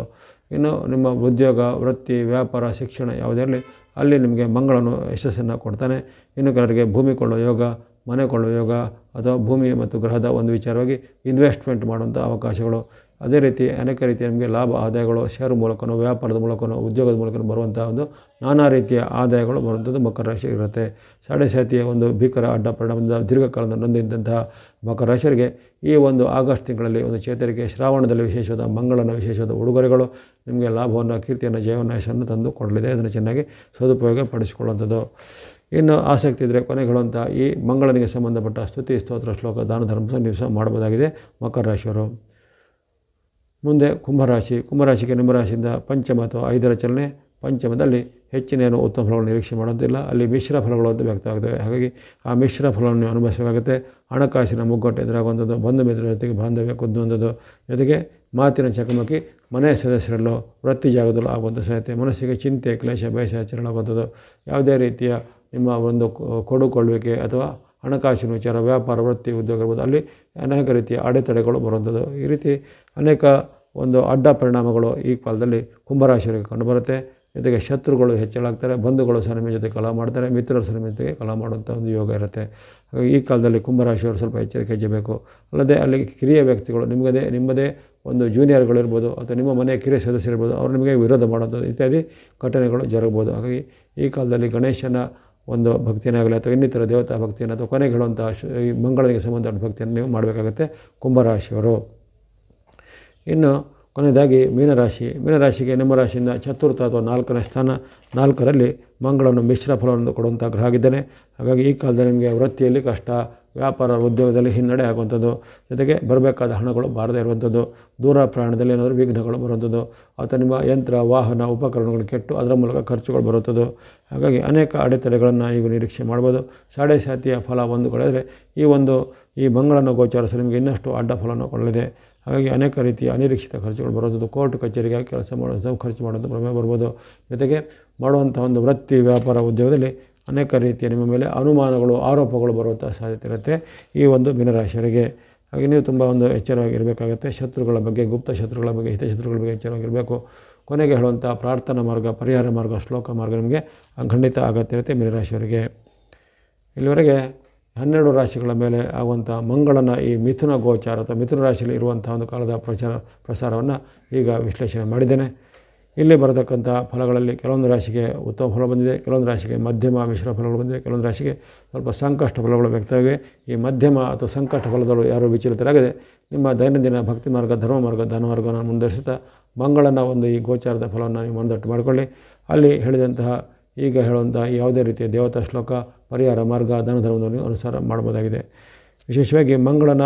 Speaker 1: ಇನ್ನು ನಿಮ್ಮ ಉದ್ಯೋಗ, ವೃತ್ತಿ, ವ್ಯಾಪಾರ, ಶಿಕ್ಷಣ ಯಾವುದೇ ಇರಲಿ ಅಲ್ಲಿ ನಿಮಗೆ ಮಂಗಳನು ಯಶಸ್ಸನ್ನು ಕೊಡ್ತಾನೆ. ಇನ್ನು ಕೆಲವರಿಗೆ ಭೂಮಿ ಕೊಳ್ಳುವ ಯೋಗ, ಮನೆ ಕೊಳ್ಳುವ ಯೋಗ, ಅಥವಾ ಭೂಮಿ ಮತ್ತು ಗ್ರಹದ ಒಂದು ವಿಚಾರವಾಗಿ ಇನ್ವೆಸ್ಟ್ಮೆಂಟ್ ಮಾಡುವಂಥ ಅವಕಾಶಗಳು, ಅದೇ ರೀತಿ ಅನೇಕ ರೀತಿಯ ನಿಮಗೆ ಲಾಭ ಆದಾಯಗಳು ಷೇರು ಮೂಲಕನೋ, ವ್ಯಾಪಾರದ ಮೂಲಕನೋ, ಉದ್ಯೋಗದ ಮೂಲಕನೋ ಬರುವಂಥ ಒಂದು ನಾನಾ ರೀತಿಯ ಆದಾಯಗಳು ಬರುವಂಥದ್ದು ಮಕರ ರಾಶಿ ಇರುತ್ತೆ. ಸಾಡೆ ಸಾತಿಯ ಒಂದು ಭೀಕರ ಅಡ್ಡ ಪರಿಣಾಮದಿಂದ ದೀರ್ಘಕಾಲದ ನೊಂದಿದ್ದಂತಹ ಮಕರ ರಾಶಿಯವರಿಗೆ ಈ ಒಂದು ಆಗಸ್ಟ್ ತಿಂಗಳಲ್ಲಿ ಒಂದು ಚೇತರಿಕೆ, ಶ್ರಾವಣದಲ್ಲಿ ವಿಶೇಷವಾದ ಮಂಗಳನ ವಿಶೇಷವಾದ ಉಡುಗೊರೆಗಳು ನಿಮಗೆ ಲಾಭವನ್ನು, ಕೀರ್ತಿಯನ್ನು, ಜಯವನ್ನು, ಯಶಸ್ಸನ್ನು ತಂದು ಕೊಡಲಿದೆ. ಅದನ್ನು ಚೆನ್ನಾಗಿ ಸದುಪಯೋಗ ಪಡಿಸಿಕೊಳ್ಳುವಂಥದ್ದು. ಇನ್ನು ಆಸಕ್ತಿ ಇದ್ದರೆ ಕೊನೆಗೊಳ್ಳುವಂಥ ಈ ಮಂಗಳನಿಗೆ ಸಂಬಂಧಪಟ್ಟ ಸ್ತುತಿ, ಸ್ತೋತ್ರ, ಶ್ಲೋಕ, ದಾನ ಧರ್ಮ ನೀವು ಸಹ ಮಾಡಬಹುದಾಗಿದೆ ಮಕರ ರಾಶಿಯವರು. ಮುಂದೆ ಕುಂಭರಾಶಿಗೆ ನಿಮ್ಮ ರಾಶಿಯಿಂದ ಪಂಚಮ ಅಥವಾ 5ರ ಚಲನೆ. ಪಂಚಮದಲ್ಲಿ ಹೆಚ್ಚಿನೇನು ಉತ್ತಮ ಫಲಗಳನ್ನು ನಿರೀಕ್ಷೆ ಮಾಡೋದಿಲ್ಲ. ಅಲ್ಲಿ ಮಿಶ್ರ ಫಲಗಳು ಅಂತ ವ್ಯಕ್ತವಾಗ್ತವೆ. ಹಾಗಾಗಿ ಆ ಮಿಶ್ರ ಫಲವನ್ನು ನೀವು ಅನುಭವಿಸಬೇಕಾಗುತ್ತೆ. ಹಣಕಾಸಿನ ಮುಗ್ಗಟ್ಟು ಎದುರಾಗುವಂಥದ್ದು, ಬಂಧು ಮಿತ್ರರ ಜೊತೆಗೆ ಬಾಂಧವ್ಯ ಕುದ್ದುವಂಥದ್ದು, ಜೊತೆಗೆ ಮಾತಿನ ಚಕಮಕಿ ಮನೆಯ ಸದಸ್ಯರಲ್ಲೂ, ವೃತ್ತಿ ಜಾಗದಲ್ಲೂ ಆಗುವಂಥ ಸಾಧ್ಯತೆ. ಮನಸ್ಸಿಗೆ ಚಿಂತೆ, ಕ್ಲೇಶ, ಭಯ ಆಗುವಂಥದ್ದು. ಯಾವುದೇ ರೀತಿಯ ನಿಮ್ಮ ಒಂದು ಕೊಡುಕೊಳ್ಳುವಿಕೆ ಅಥವಾ ಹಣಕಾಸಿನ ವಿಚಾರ, ವ್ಯಾಪಾರ, ವೃತ್ತಿ, ಉದ್ಯೋಗ ಇರ್ಬೋದು, ಅಲ್ಲಿ ಅನೇಕ ರೀತಿಯ ಅಡೆತಡೆಗಳು ಬರುವಂಥದ್ದು. ಈ ರೀತಿ ಅನೇಕ ಒಂದು ಅಡ್ಡ ಪರಿಣಾಮಗಳು ಈ ಕಾಲದಲ್ಲಿ ಕುಂಭರಾಶಿಯವರಿಗೆ ಕಂಡುಬರುತ್ತೆ. ಜೊತೆಗೆ ಶತ್ರುಗಳು ಹೆಚ್ಚಳಾಗ್ತಾರೆ, ಬಂಧುಗಳು ಸಹ ನಿಮ್ಮ ಜೊತೆ ಕಲಹ ಮಾಡ್ತಾರೆ, ಮಿತ್ರರು ಸಹ ನಿಮ್ಮ ಜೊತೆಗೆ ಕಲಹ ಮಾಡುವಂಥ ಒಂದು ಯೋಗ ಇರುತ್ತೆ. ಹಾಗಾಗಿ ಈ ಕಾಲದಲ್ಲಿ ಕುಂಭರಾಶಿಯವರು ಸ್ವಲ್ಪ ಎಚ್ಚರಿಕೆ ಹೆಜ್ಜಬೇಕು. ಅಲ್ಲದೆ ಅಲ್ಲಿ ಕಿರಿಯ ವ್ಯಕ್ತಿಗಳು ನಿಮ್ಮದೇ ಒಂದು ಜೂನಿಯರ್ಗಳಿರ್ಬೋದು ಅಥವಾ ನಿಮ್ಮ ಮನೆಯ ಕಿರಿಯ ಸದಸ್ಯರಿರ್ಬೋದು, ಅವರು ನಿಮಗೆ ವಿರೋಧ ಮಾಡುವಂಥದ್ದು ಇತ್ಯಾದಿ ಘಟನೆಗಳು ಜರಗಬಹುದು. ಹಾಗಾಗಿ ಈ ಕಾಲದಲ್ಲಿ ಗಣೇಶನ ಒಂದು ಭಕ್ತಿಯನ್ನಾಗಲಿ ಅಥವಾ ಇನ್ನಿತರ ದೇವತಾ ಭಕ್ತಿಯನ್ನು ಅಥವಾ ಕೊನೆಗೆ ಹೇಳುವಂಥ ಈ ಮಂಗಳನಿಗೆ ಸಂಬಂಧಪಟ್ಟ ಭಕ್ತಿಯನ್ನು ನೀವು ಮಾಡಬೇಕಾಗತ್ತೆ ಕುಂಭರಾಶಿಯವರು. ಇನ್ನು ಕೊನೆಯದಾಗಿ ಮೀನರಾಶಿಗೆ ನಿಮ್ಮ ರಾಶಿಯಿಂದ ಚತುರ್ಥ ಅಥವಾ 4ನೇ ಸ್ಥಾನ, 4ರಲ್ಲಿ ಮಂಗಳನು ಮಿಶ್ರ ಫಲವನ್ನು ಕೊಡುವಂಥ ಗ್ರಹ ಆಗಿದ್ದಾನೆ. ಹಾಗಾಗಿ ಈ ಕಾಲದಲ್ಲಿ ನಿಮಗೆ ವೃತ್ತಿಯಲ್ಲಿ ಕಷ್ಟ, ವ್ಯಾಪಾರ ಉದ್ಯೋಗದಲ್ಲಿ ಹಿನ್ನಡೆ ಆಗುವಂಥದ್ದು, ಜೊತೆಗೆ ಬರಬೇಕಾದ ಹಣಗಳು ಬಾರದೇ ಇರುವಂಥದ್ದು, ದೂರ ಪ್ರಯಾಣದಲ್ಲಿ ಏನಾದರೂ ವಿಘ್ನಗಳು ಬರುವಂಥದ್ದು ಅಥವಾ ನಿಮ್ಮ ಯಂತ್ರ ವಾಹನ ಉಪಕರಣಗಳು ಕೆಟ್ಟು ಅದರ ಮೂಲಕ ಖರ್ಚುಗಳು ಬರುವಂಥದ್ದು. ಹಾಗಾಗಿ ಅನೇಕ ಅಡೆತಡೆಗಳನ್ನು ನೀವು ನಿರೀಕ್ಷೆ ಮಾಡ್ಬೋದು. ಸಾಡೆ ಸಾತಿಯ ಫಲ ಒಂದು ಕಳೆದರೆ ಈ ಮಂಗಳನ ಗೋಚಾರ ನಿಮಗೆ ಇನ್ನಷ್ಟು ಅಡ್ಡ ಫಲವನ್ನು ಕೊಡಲಿದೆ. ಹಾಗಾಗಿ ಅನೇಕ ರೀತಿಯ ಅನಿರೀಕ್ಷಿತ ಖರ್ಚುಗಳು ಬರುವಂಥದ್ದು, ಕೋರ್ಟ್ ಕಚೇರಿಗೆ ಕೆಲಸ ಖರ್ಚು ಮಾಡೋದು ಪ್ರಮೇಯ ಬರ್ಬೋದು. ಜೊತೆಗೆ ಮಾಡುವಂಥ ಒಂದು ವೃತ್ತಿ ವ್ಯಾಪಾರ ಉದ್ಯೋಗದಲ್ಲಿ ಅನೇಕ ರೀತಿಯ ನಿಮ್ಮ ಮೇಲೆ ಅನುಮಾನಗಳು ಆರೋಪಗಳು ಬರುವಂಥ ಸಾಧ್ಯತೆ ಇರುತ್ತೆ ಈ ಒಂದು ಮೀನರಾಶಿಯವರಿಗೆ. ಹಾಗೆ ನೀವು ತುಂಬ ಎಚ್ಚರವಾಗಿರಬೇಕಾಗುತ್ತೆ. ಶತ್ರುಗಳ ಬಗ್ಗೆ, ಗುಪ್ತ ಶತ್ರುಗಳ ಬಗ್ಗೆ, ಹಿತಶತ್ರುಗಳ ಬಗ್ಗೆ ಎಚ್ಚರವಾಗಿರಬೇಕು. ಕೊನೆಗೆ ಹೇಳುವಂಥ ಪ್ರಾರ್ಥನಾ ಮಾರ್ಗ, ಪರಿಹಾರ ಮಾರ್ಗ, ಶ್ಲೋಕ ಮಾರ್ಗ ನಿಮಗೆ ಖಂಡಿತ ಅಗತ್ಯ ಇರುತ್ತೆ ಮೀನರಾಶಿಯವರಿಗೆ. ಇಲ್ಲಿವರೆಗೆ 12 ರಾಶಿಗಳ ಮೇಲೆ ಆಗುವಂಥ ಮಂಗಳನ ಈ ಮಿಥುನ ಗೋಚಾರ ಅಥವಾ ಮಿಥುನ ರಾಶಿಯಲ್ಲಿ ಇರುವಂಥ ಒಂದು ಕಾಲದ ಪ್ರಸಾರವನ್ನು ಈಗ ವಿಶ್ಲೇಷಣೆ ಮಾಡಿದ್ದೇನೆ. ಇಲ್ಲಿ ಬರತಕ್ಕಂಥ ಫಲಗಳಲ್ಲಿ ಕೆಲವೊಂದು ರಾಶಿಗೆ ಉತ್ತಮ ಫಲ ಬಂದಿದೆ, ಕೆಲವೊಂದು ರಾಶಿಗೆ ಮಧ್ಯಮ ಮಿಶ್ರ ಫಲಗಳು ಬಂದಿವೆ, ಕೆಲವೊಂದು ರಾಶಿಗೆ ಸ್ವಲ್ಪ ಸಂಕಷ್ಟ ಫಲಗಳು ವ್ಯಕ್ತವಾಗಿವೆ. ಈ ಮಧ್ಯಮ ಅಥವಾ ಸಂಕಷ್ಟ ಫಲದವರು ಯಾರು ವಿಚಲಿತರಾಗದೆ ನಿಮ್ಮ ದೈನಂದಿನ ಭಕ್ತಿ ಮಾರ್ಗ, ಧರ್ಮ ಮಾರ್ಗ, ದಾನ ಮಾರ್ಗವನ್ನು ಮುಂದುವರಿಸುತ್ತಾ ಮಂಗಳನ ಒಂದು ಈ ಗೋಚಾರದ ಫಲವನ್ನು ನೀವು ಮಂದಟ್ಟು ಮಾಡಿಕೊಳ್ಳಿ. ಅಲ್ಲಿ ಹೇಳಿದಂತಹ ಈಗ ಹೇಳುವಂಥ ಯಾವುದೇ ರೀತಿಯ ದೇವತಾ ಶ್ಲೋಕ, ಪರಿಹಾರ ಮಾರ್ಗ, ದಾನ ಧರ್ಮವನ್ನು ನೀವು ಅನುಸಾರ ಮಾಡ್ಬೋದಾಗಿದೆ. ವಿಶೇಷವಾಗಿ ಮಂಗಳನ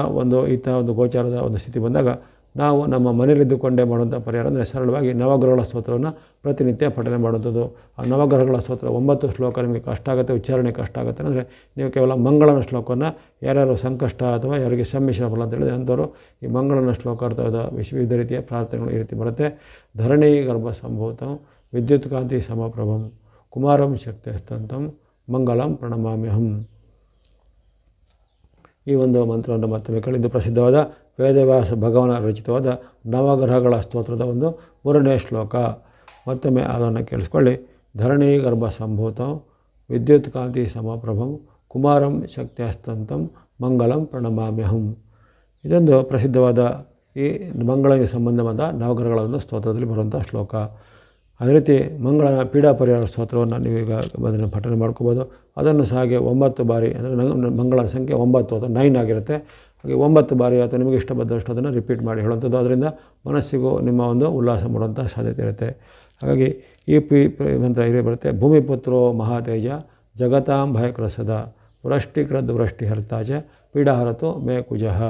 Speaker 1: ಇಂತಹ ಒಂದು ಗೋಚಾರದ ಒಂದು ಸ್ಥಿತಿ ಬಂದಾಗ ನಾವು ನಮ್ಮ ಮನೆಯಲ್ಲಿದ್ದುಕೊಂಡೇ ಮಾಡುವಂಥ ಪರಿಹಾರ ಅಂದರೆ ಸರಳವಾಗಿ ನವಗ್ರಹಗಳ ಸ್ತೋತ್ರವನ್ನು ಪ್ರತಿನಿತ್ಯ ಪಠನೆ ಮಾಡುವಂಥದ್ದು. ಆ ನವಗ್ರಹಗಳ ಸ್ತೋತ್ರ 9 ಶ್ಲೋಕ ನಿಮಗೆ ಕಷ್ಟ ಆಗುತ್ತೆ, ಉಚ್ಚಾರಣೆ ಕಷ್ಟ ಆಗುತ್ತೆ ಅಂದರೆ ನೀವು ಕೇವಲ ಮಂಗಳನ ಶ್ಲೋಕವನ್ನು ಯಾರ್ಯಾರು ಸಂಕಷ್ಟ ಅಥವಾ ಯಾರಿಗೆ ಸಮ್ಮಿಶ್ರ ಫಲ ಅಂತ ಹೇಳಿದರೆ ಅಂಥವರು ಈ ಮಂಗಳನ ಶ್ಲೋಕ ಅರ್ಥವಾದ ವಿವಿಧ ರೀತಿಯ ಪ್ರಾರ್ಥನೆಗಳು ಈ ರೀತಿ ಬರುತ್ತೆ. ಧರಣಿ ಗರ್ಭ ಸಂಭೂತಂ ವಿದ್ಯುತ್ ಕಾಂತಿ ಸಮಪ್ರಭಂ ಕುಮಾರಂ ಶಕ್ತಿಸ್ತಂತಂ ಮಂಗಲಂ ಪ್ರಣಮಾಮ್ಯಹಂ. ಈ ಒಂದು ಮಂತ್ರವನ್ನು ಮತ್ತೊಮ್ಮೆ ಕೇಳಿದ್ದು ಪ್ರಸಿದ್ಧವಾದ ವೇದವ್ಯಾಸ ಭಗವಾನ ರಚಿತವಾದ ನವಗ್ರಹಗಳ ಸ್ತೋತ್ರದ 3ನೇ ಶ್ಲೋಕ. ಮತ್ತೊಮ್ಮೆ ಅದನ್ನು ಕೇಳಿಸ್ಕೊಳ್ಳಿ. ಧರಣಿ ಗರ್ಭ ಸಂಭೂತಂ ವಿದ್ಯುತ್ ಕಾಂತಿ ಸಮಪ್ರಭಂ ಕುಮಾರಂ ಶಕ್ತಿಸ್ತಂತಂ ಮಂಗಲಂ ಪ್ರಣಮಾಮ್ಯಹಂ. ಇದೊಂದು ಪ್ರಸಿದ್ಧವಾದ ಈ ಮಂಗಳನಿಗೆ ಸಂಬಂಧವಾದ ನವಗ್ರಹಗಳ ಒಂದು ಸ್ತೋತ್ರದಲ್ಲಿ ಬರುವಂಥ ಶ್ಲೋಕ. ಅದೇ ರೀತಿ ಮಂಗಳನ ಪೀಡಾ ಪರಿಹಾರ ಸ್ತೋತ್ರವನ್ನು ನೀವೀಗ ಅದನ್ನು ಪಠನೆ ಮಾಡ್ಕೋಬೋದು. ಅದನ್ನು ಸಹ ಹಾಗೆ 9 ಬಾರಿ ಅಂದರೆ ಮಂಗಳನ ಸಂಖ್ಯೆ 9 ಅಥವಾ 9 ಆಗಿರುತ್ತೆ. ಹಾಗೆ 9 ಬಾರಿ ಅಥವಾ ನಿಮಗೆ ಇಷ್ಟ ಬಂದಷ್ಟು ಅದನ್ನು ರಿಪೀಟ್ ಮಾಡಿ ಹೇಳುವಂಥದ್ದು. ಅದರಿಂದ ಮನಸ್ಸಿಗೂ ನಿಮ್ಮ ಒಂದು ಉಲ್ಲಾಸ ಮಾಡುವಂಥ ಸಾಧ್ಯತೆ ಇರುತ್ತೆ. ಹಾಗಾಗಿ ಈ ಮಂತ್ರ ಇರೇ ಬರುತ್ತೆ. ಭೂಮಿಪುತ್ರೋ ಮಹಾತೇಜ ಜಗತಾಂ ಭಯಕೃಸದ ವೃಷ್ಟಿಕೃದ್ ವೃಷ್ಟಿಹರ್ತಾಚ ಪೀಡಾಹರತು ಮೇ ಕುಜಃ.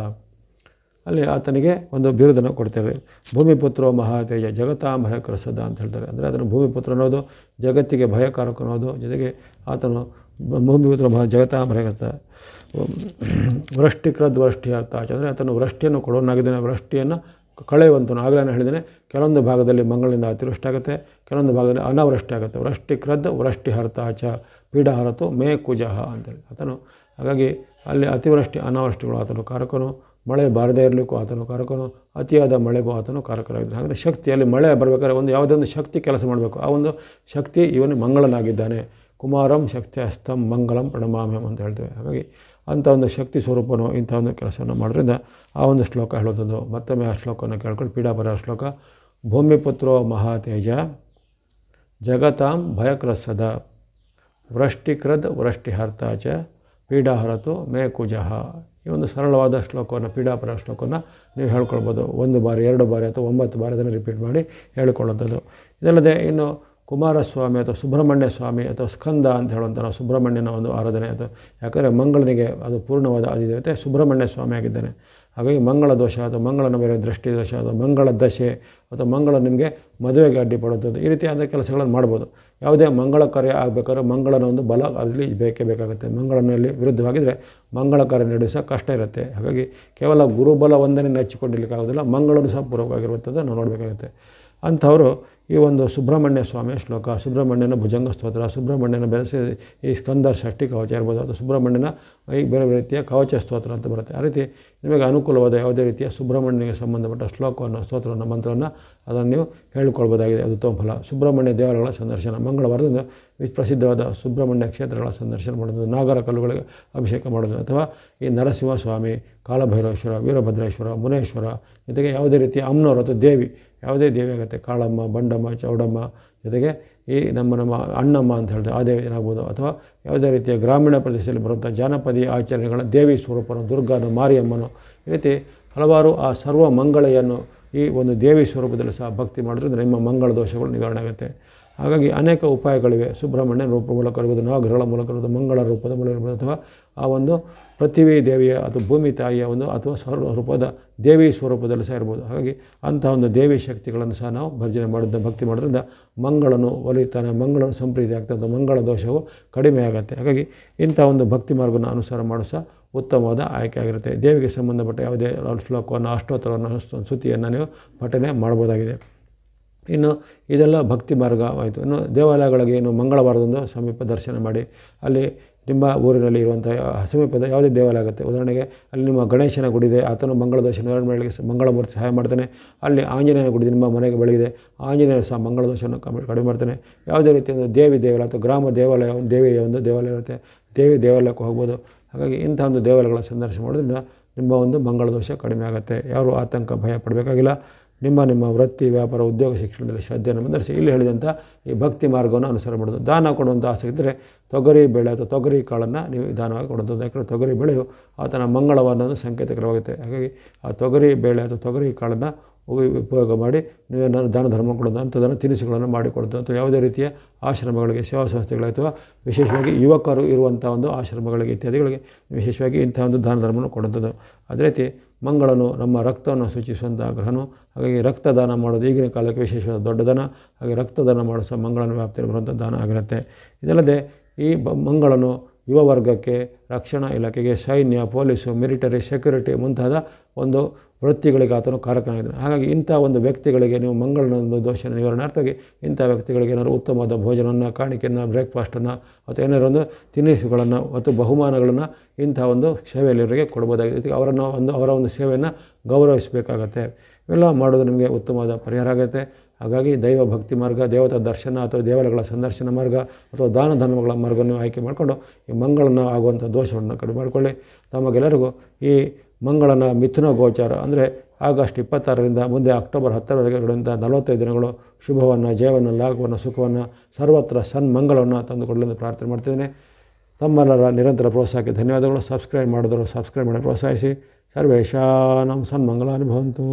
Speaker 1: ಅಲ್ಲಿ ಆತನಿಗೆ ಒಂದು ಬಿರುದನ್ನು ಕೊಡ್ತಾರೆ. ಭೂಮಿಪುತ್ರೋ ಮಹಾತೇಜ ಜಗತಾಂ ಭಯಕೃಸದ ಅಂತ ಹೇಳ್ತಾರೆ. ಅಂದರೆ ಅದನ್ನು ಭೂಮಿಪುತ್ರ ಅನ್ನೋದು ಜಗತ್ತಿಗೆ ಭಯಕಾರಕ ಅನ್ನೋದು. ಜೊತೆಗೆ ಆತನು ಭೂಮಿಪುತ್ರ ಜಗತಾಂ ಭಯಕೃತ ವೃಷ್ಟಿಕೃದ್ ವೃಷ್ಟಿಹರ್ತಾಚ ಅಂದರೆ ಆತನು ವೃಷ್ಟಿಯನ್ನು ಕೊಡೋನಾಗಿದ್ದಾನೆ, ವೃಷ್ಟಿಯನ್ನು ಕಳೆಯುವಂತನು. ಆಗಲೇ ನಾನು ಹೇಳಿದ್ದೇನೆ, ಕೆಲವೊಂದು ಭಾಗದಲ್ಲಿ ಮಂಗಳಿಂದ ಅತಿವೃಷ್ಟಿ ಆಗುತ್ತೆ, ಕೆಲವೊಂದು ಭಾಗದಲ್ಲಿ ಅನಾವೃಷ್ಟಿ ಆಗುತ್ತೆ. ವೃಷ್ಟಿಕೃದ್ ವೃಷ್ಟಿಹರ್ತಾಚ ಪೀಡಾಹರತು ಮೇ ಕುಜಃ ಅಂತೇಳಿ ಆತನು. ಹಾಗಾಗಿ ಅಲ್ಲಿ ಅತಿವೃಷ್ಟಿ ಅನಾವೃಷ್ಟಿಗಳು ಆತನು ಕಾರಕನು, ಮಳೆ ಬಾರದೇ ಇರಲಿಕ್ಕೂ ಆತನು ಕಾರಕನು, ಅತಿಯಾದ ಮಳೆಗೂ ಆತನು ಕಾರಕರಾಗಿದ್ದಾನೆ. ಹಾಗಾಗಿ ಶಕ್ತಿಯಲ್ಲಿ ಮಳೆ ಬರಬೇಕಾದ್ರೆ ಯಾವುದೇ ಒಂದು ಶಕ್ತಿ ಕೆಲಸ ಮಾಡಬೇಕು. ಆ ಒಂದು ಶಕ್ತಿ ಇವನು ಮಂಗಳನಾಗಿದ್ದಾನೆ. ಕುಮಾರಂ ಶಕ್ತಿ ಹಸ್ತಂ ಮಂಗಲಂ ಪ್ರಣಮಾಮ್ಯಂ ಅಂತ ಹೇಳ್ತೇವೆ. ಹಾಗಾಗಿ ಅಂಥ ಒಂದು ಶಕ್ತಿ ಸ್ವರೂಪನು ಇಂಥ ಒಂದು ಕೆಲಸವನ್ನು ಮಾಡೋದ್ರಿಂದ ಆ ಒಂದು ಶ್ಲೋಕ ಹೇಳೋದು. ಮತ್ತೊಮ್ಮೆ ಆ ಶ್ಲೋಕವನ್ನು ಕೇಳ್ಕೊಂಡು ಪೀಡಾಪರ ಶ್ಲೋಕ. ಭೂಮಿಪುತ್ರೋ ಮಹಾತೇಜ ಜಗತಾಂ ಭಯಕೃಸದ ವೃಷ್ಟಿಕೃದ್ ವೃಷ್ಟಿಹರ್ತಾಚ ಪೀಡಾಹರತು ಮೇ ಕುಜಃ. ಈ ಒಂದು ಸರಳವಾದ ಶ್ಲೋಕವನ್ನು ಪೀಡಾಪರ ಶ್ಲೋಕವನ್ನು ನೀವು ಹೇಳ್ಕೊಳ್ಬೋದು. 1 ಬಾರಿ 2 ಬಾರಿ ಅಥವಾ 9 ಬಾರಿ ಅದನ್ನು ರಿಪೀಟ್ ಮಾಡಿ ಹೇಳಿಕೊಳ್ಳುವಂಥದ್ದು. ಇದಲ್ಲದೆ ಇನ್ನು ಕುಮಾರಸ್ವಾಮಿ ಅಥವಾ ಸುಬ್ರಹ್ಮಣ್ಯ ಸ್ವಾಮಿ ಅಥವಾ ಸ್ಕಂದ ಅಂತ ಹೇಳುವಂಥ ನಾವು ಸುಬ್ರಹ್ಮಣ್ಯನ ಒಂದು ಆರಾಧನೆ ಅಥವಾ ಯಾಕಂದರೆ ಮಂಗಳನಿಗೆ ಅದು ಪೂರ್ಣವಾದ ಅಧಿದೇವತೆ ಸುಬ್ರಹ್ಮಣ್ಯ ಸ್ವಾಮಿ ಆಗಿದ್ದಾನೆ. ಹಾಗಾಗಿ ಮಂಗಳ ದೋಷ ಅಥವಾ ಮಂಗಳನ ಮೇಲೆ ದೃಷ್ಟಿ ದೋಷ ಅಥವಾ ಮಂಗಳ ದಶೆ ಅಥವಾ ಮಂಗಳ ನಿಮಗೆ ಮದುವೆಗೆ ಅಡ್ಡಿಪಡುವಂಥದ್ದು ಈ ರೀತಿಯಾದ ಕೆಲಸಗಳನ್ನು ಮಾಡ್ಬೋದು. ಯಾವುದೇ ಮಂಗಳ ಕಾರ್ಯ ಆಗಬೇಕಾದ್ರೆ ಮಂಗಳನ ಒಂದು ಬಲ ಅಲ್ಲಿ ಬೇಕೇ ಬೇಕಾಗುತ್ತೆ. ಮಂಗಳನಲ್ಲಿ ವಿರುದ್ಧವಾಗಿದ್ದರೆ ಮಂಗಳ ಕಾರ್ಯ ನಡೆಸೋ ಕಷ್ಟ ಇರುತ್ತೆ. ಹಾಗಾಗಿ ಕೇವಲ ಗುರುಬಲ ಒಂದನ್ನೇ ನೆಚ್ಚಿಕೊಂಡಿರ್ಲಿಕ್ಕಾಗೋದಿಲ್ಲ, ಮಂಗಳನು ಸಹ ಪೂರ್ವಕವಾಗಿರುವಂಥದ್ದು ನಾವು ನೋಡಬೇಕಾಗುತ್ತೆ. ಅಂಥವರು ಈ ಒಂದು ಸುಬ್ರಹ್ಮಣ್ಯ ಸ್ವಾಮಿಯ ಶ್ಲೋಕ, ಸುಬ್ರಹ್ಮಣ್ಯನ ಭುಜಂಗ ಸ್ತೋತ್ರ, ಸುಬ್ರಹ್ಮಣ್ಯನ ಬೆಳೆಸಿ ಈ ಸ್ಕಂದರ್ ಷಷ್ಠಿ ಕವಚ ಇರ್ಬೋದು, ಅಥವಾ ಸುಬ್ರಹ್ಮಣ್ಯನ ಈ ಬೇರೆ ಬೇರೆ ರೀತಿಯ ಕವಚ ಸ್ತೋತ್ರ ಅಂತ ಬರುತ್ತೆ. ಆ ರೀತಿ ನಿಮಗೆ ಅನುಕೂಲವಾದ ಯಾವುದೇ ರೀತಿಯ ಸುಬ್ರಹ್ಮಣ್ಯನಿಗೆ ಸಂಬಂಧಪಟ್ಟ ಶ್ಲೋಕವನ್ನು, ಸ್ತೋತ್ರವನ್ನು, ಮಂತ್ರವನ್ನು ಅದನ್ನು ನೀವು ಹೇಳ್ಕೊಳ್ಬೋದಾಗಿದೆ. ಅದು ಉತ್ತಮ ಫಲ. ಸುಬ್ರಹ್ಮಣ್ಯ ದೇವಾಲಯಗಳ ಸಂದರ್ಶನ, ಮಂಗಳವಾರದಿಂದ ಪ್ರಸಿದ್ಧವಾದ ಸುಬ್ರಹ್ಮಣ್ಯ ಕ್ಷೇತ್ರಗಳ ಸಂದರ್ಶನ ಮಾಡೋದು, ನಾಗರ ಕಲ್ಲುಗಳಿಗೆ ಅಭಿಷೇಕ ಮಾಡೋದು, ಅಥವಾ ಈ ನರಸಿಂಹಸ್ವಾಮಿ, ಕಾಲಭೈರವೇಶ್ವರ, ವೀರಭದ್ರೇಶ್ವರ, ಮುನೇಶ್ವರ ಜೊತೆಗೆ ಯಾವುದೇ ರೀತಿಯ ಅಮ್ಮನವರು ಅಥವಾ ದೇವಿ, ಯಾವುದೇ ದೇವಿ ಆಗುತ್ತೆ, ಕಾಳಮ್ಮ, ಬಂಡಮ್ಮ, ಚೌಡಮ್ಮ, ಜೊತೆಗೆ ಈ ನಮ್ಮ ಅಣ್ಣಮ್ಮ ಅಂತ ಹೇಳ್ತಾರೆ ಆ ದೇವಿ ಏನಾಗ್ಬೋದು, ಅಥವಾ ಯಾವುದೇ ರೀತಿಯ ಗ್ರಾಮೀಣ ಪ್ರದೇಶದಲ್ಲಿ ಬರುವಂಥ ಜಾನಪದೀಯ ಆಚರಣೆಗಳ ದೇವಿ ಸ್ವರೂಪನು, ದುರ್ಗಾನು, ಮಾರಿಯಮ್ಮನು, ಈ ರೀತಿ ಹಲವಾರು ಆ ಸರ್ವ ಮಂಗಳೆಯನ್ನು ಈ ಒಂದು ದೇವಿ ಸ್ವರೂಪದಲ್ಲಿ ಸಹ ಭಕ್ತಿ ಮಾಡೋದ್ರಿಂದ ನಿಮ್ಮ ಮಂಗಳ ದೋಷಗಳು ನಿವಾರಣೆ ಆಗುತ್ತೆ. ಹಾಗಾಗಿ ಅನೇಕ ಉಪಾಯಗಳಿವೆ. ಸುಬ್ರಹ್ಮಣ್ಯ ರೂಪ ಮೂಲಕ ಇರ್ಬೋದು, ನವಗ್ರಹಗಳ ಮೂಲಕ ಇರ್ಬೋದು, ಮಂಗಳ ರೂಪದ ಮೂಲಕ ಇರ್ಬೋದು, ಅಥವಾ ಆ ಒಂದು ಪೃಥ್ವಿ ದೇವಿಯ ಅಥವಾ ಭೂಮಿ ತಾಯಿಯ ಒಂದು ಅಥವಾ ಸ್ವರೂಪದ ದೇವಿ ಸ್ವರೂಪದಲ್ಲಿ ಸಹ ಇರ್ಬೋದು. ಹಾಗಾಗಿ ಅಂಥ ಒಂದು ದೇವಿ ಶಕ್ತಿಗಳನ್ನು ಸಹ ನಾವು ಭರ್ಜನೆ ಭಕ್ತಿ ಮಾಡೋದ್ರಿಂದ ಮಂಗಳನು ಒಲಿತಾನೆ, ಮಂಗಳನು ಸಂಪ್ರೀತಿ ಆಗ್ತದೆ, ಮಂಗಳ ದೋಷವು ಕಡಿಮೆ ಆಗುತ್ತೆ. ಹಾಗಾಗಿ ಇಂಥ ಒಂದು ಭಕ್ತಿ ಮಾರ್ಗವನ್ನು ಅನುಸಾರ ಮಾಡೋ ಸಹ ಉತ್ತಮವಾದ ಆಯ್ಕೆ ಆಗಿರುತ್ತೆ. ದೇವಿಗೆ ಸಂಬಂಧಪಟ್ಟ ಯಾವುದೇ ಶ್ಲೋಕವನ್ನು, ಅಷ್ಟೋತ್ತರವನ್ನು, ಸ್ತುತಿಯನ್ನು ನೀವು ಪಠನೆ ಮಾಡ್ಬೋದಾಗಿದೆ. ಇನ್ನು ಇದೆಲ್ಲ ಭಕ್ತಿ ಮಾರ್ಗ ಆಯಿತು. ಇನ್ನು ದೇವಾಲಯಗಳಿಗೆ ಏನು ಮಂಗಳವಾರದಂದು ಸಮೀಪ ದರ್ಶನ ಮಾಡಿ, ಅಲ್ಲಿ ನಿಮ್ಮ ಊರಿನಲ್ಲಿ ಇರುವಂಥ ಸಮೀಪದ ಯಾವುದೇ ದೇವಾಲಯ ಆಗುತ್ತೆ. ಉದಾಹರಣೆಗೆ ಅಲ್ಲಿ ನಿಮ್ಮ ಗಣೇಶನ ಗುಡಿದೆ, ಆತನು ಮಂಗಳ ದೋಷ ನಿವಾರಣೆ ಮಾಡಲಿಕ್ಕೆ ಮಂಗಳಮೂರ್ತಿ ಸಹಾಯ ಮಾಡ್ತಾನೆ. ಅಲ್ಲಿ ಆಂಜನೇಯನ ಗುಡಿ ನಿಮ್ಮ ಮನೆಗೆ ಬೆಳಗಿದೆ, ಆಂಜನೇಯ ಸಹ ಮಂಗಳ ದೋಷವನ್ನು ಕಡಿಮೆ ಮಾಡ್ತಾನೆ. ಯಾವುದೇ ರೀತಿಯ ಒಂದು ದೇವಾಲಯ ಅಥವಾ ಗ್ರಾಮ ದೇವಾಲಯ, ದೇವಿಯ ಒಂದು ದೇವಾಲಯ ಇರುತ್ತೆ, ದೇವಾಲಯಕ್ಕೆ ಹೋಗ್ಬೋದು. ಹಾಗಾಗಿ ಇಂಥ ಒಂದು ದೇವಾಲಯಗಳ ಸಂದರ್ಶನ ಮಾಡೋದ್ರಿಂದ ನಿಮ್ಮ ಒಂದು ಮಂಗಳ ದೋಷ ಕಡಿಮೆ ಆಗುತ್ತೆ. ಯಾರೂ ಆತಂಕ ಭಯ ಪಡಬೇಕಾಗಿಲ್ಲ. ನಿಮ್ಮ ವೃತ್ತಿ, ವ್ಯಾಪಾರ, ಉದ್ಯೋಗ, ಶಿಕ್ಷಣದಲ್ಲಿ ಶ್ರದ್ಧೆಯನ್ನು ಮುಂದುವರಿಸಿ ಇಲ್ಲಿ ಹೇಳಿದಂಥ ಈ ಭಕ್ತಿ ಮಾರ್ಗವನ್ನು ಅನುಸರ ಮಾಡೋದು. ದಾನ ಕೊಡುವಂಥ ಆಸೆ ಇದ್ದರೆ ತೊಗರಿ ಬೇಳೆ ಅಥವಾ ತೊಗರಿ ಕಾಳನ್ನು ನೀವು ದಾನವಾಗಿ ಕೊಡುವಂಥದ್ದು. ಯಾಕಂದರೆ ತೊಗರಿ ಬೇಳೆಯು ಆತನ ಮಂಗಳವಾದ ಒಂದು ಸಂಕೇತಕರವಾಗುತ್ತೆ. ಹಾಗಾಗಿ ಆ ತೊಗರಿ ಬೇಳೆ ಅಥವಾ ತೊಗರಿ ಕಾಳನ್ನು ಉಪಯೋಗ ಮಾಡಿ ನೀವೇನಾದ್ರು ದಾನ ಧರ್ಮ ಕೊಡೋದು, ಅಂಥದ್ದನ್ನು ತಿನಿಸುಗಳನ್ನು ಮಾಡಿಕೊಡೋದು, ಅಥವಾ ಯಾವುದೇ ರೀತಿಯ ಆಶ್ರಮಗಳಿಗೆ, ಸೇವಾ ಸಂಸ್ಥೆಗಳಿಗೆ, ಅಥವಾ ವಿಶೇಷವಾಗಿ ಯುವಕರು ಇರುವಂಥ ಒಂದು ಆಶ್ರಮಗಳಿಗೆ ಇತ್ಯಾದಿಗಳಿಗೆ ವಿಶೇಷವಾಗಿ ಇಂಥ ಒಂದು ದಾನ ಧರ್ಮವನ್ನು ಕೊಡುವಂಥದ್ದು. ಅದೇ ರೀತಿ ಮಂಗಳನು ನಮ್ಮ ರಕ್ತವನ್ನು ಸೂಚಿಸುವಂಥ ಗ್ರಹನು. ಹಾಗಾಗಿ ರಕ್ತದಾನ ಮಾಡೋದು ಈಗಿನ ಕಾಲಕ್ಕೆ ವಿಶೇಷವಾದ ದೊಡ್ಡ ದಾನ. ಹಾಗೆ ರಕ್ತದಾನ ಮಾಡೋ ಸಹ ಮಂಗಳನ ವ್ಯಾಪ್ತಿಯಲ್ಲಿ ಬರುವಂಥ ದಾನ ಆಗಿರುತ್ತೆ. ಇದಲ್ಲದೆ ಈ ಮಂಗಳನು ಯುವ ವರ್ಗಕ್ಕೆ, ರಕ್ಷಣಾ ಇಲಾಖೆಗೆ, ಸೈನ್ಯ, ಪೊಲೀಸು, ಮಿಲಿಟರಿ, ಸೆಕ್ಯೂರಿಟಿ ಮುಂತಾದ ಒಂದು ವೃತ್ತಿಗಳಿಗೆ ಆತನು ಕಾರಕನಾಗಿದ್ದಾನೆ. ಹಾಗಾಗಿ ಇಂಥ ಒಂದು ವ್ಯಕ್ತಿಗಳಿಗೆ ನೀವು ಮಂಗಳನ ಒಂದು ದೋಷ ನಿವಾರಣಾರ್ಥವಾಗಿ ಇಂಥ ವ್ಯಕ್ತಿಗಳಿಗೆ ಏನಾದರೂ ಉತ್ತಮವಾದ ಭೋಜನವನ್ನು, ಕಾಣಿಕೆಯನ್ನು, ಬ್ರೇಕ್ಫಾಸ್ಟನ್ನು ಅಥವಾ ಏನಾದರೂ ಒಂದು ತಿನಿಸುಗಳನ್ನು ಮತ್ತು ಬಹುಮಾನಗಳನ್ನು ಇಂಥ ಒಂದು ಸೇವೆಯಲ್ಲಿವರಿಗೆ ಕೊಡ್ಬೋದಾಗಿದೆ. ಅವರ ಒಂದು ಸೇವೆಯನ್ನು ಗೌರವಿಸಬೇಕಾಗತ್ತೆ. ಇವೆಲ್ಲ ಮಾಡೋದು ನಿಮಗೆ ಉತ್ತಮವಾದ ಪರಿಹಾರ ಆಗುತ್ತೆ. ಹಾಗಾಗಿ ದೈವ ಭಕ್ತಿ ಮಾರ್ಗ, ದೇವತಾ ದರ್ಶನ ಅಥವಾ ದೇವಾಲಯಗಳ ಸಂದರ್ಶನ ಮಾರ್ಗ ಅಥವಾ ದಾನ ಧರ್ಮಗಳ ಮಾರ್ಗವನ್ನು ಆಯ್ಕೆ ಮಾಡಿಕೊಂಡು ಈ ಮಂಗಳನ ಆಗುವಂಥ ದೋಷವನ್ನು ಕಡಿಮೆ ಮಾಡಿಕೊಳ್ಳಿ. ತಮಗೆಲ್ಲರಿಗೂ ಈ ಮಂಗಳನ ಮಿಥುನ ಗೋಚಾರ ಅಂದರೆ ಆಗಸ್ಟ್ 26ರಿಂದ ಮುಂದೆ ಅಕ್ಟೋಬರ್ 10ರವರೆಗೆ ಇರುವಂಥ 45 ದಿನಗಳು ಶುಭವನ್ನು, ಜಯವನ್ನು, ಲಾಭವನ್ನು, ಸುಖವನ್ನು, ಸರ್ವತ್ರ ಸನ್ಮಂಗಳವನ್ನು ತಂದುಕೊಳ್ಳಲು ಪ್ರಾರ್ಥನೆ ಮಾಡ್ತಿದ್ದೇನೆ. ತಮ್ಮೆಲ್ಲರ ನಿರಂತರ ಪ್ರೋತ್ಸಾಹಕ್ಕೆ ಧನ್ಯವಾದಗಳು. ಸಬ್ಸ್ಕ್ರೈಬ್ ಮಾಡಿದವರು ಸಬ್ಸ್ಕ್ರೈಬ್ ಮಾಡಿ ಪ್ರೋತ್ಸಾಹಿಸಿ. ಸರ್ವೇಶಾನಾಂ ಸನ್ಮಂಗಳಾನಿ ಭವಂತು.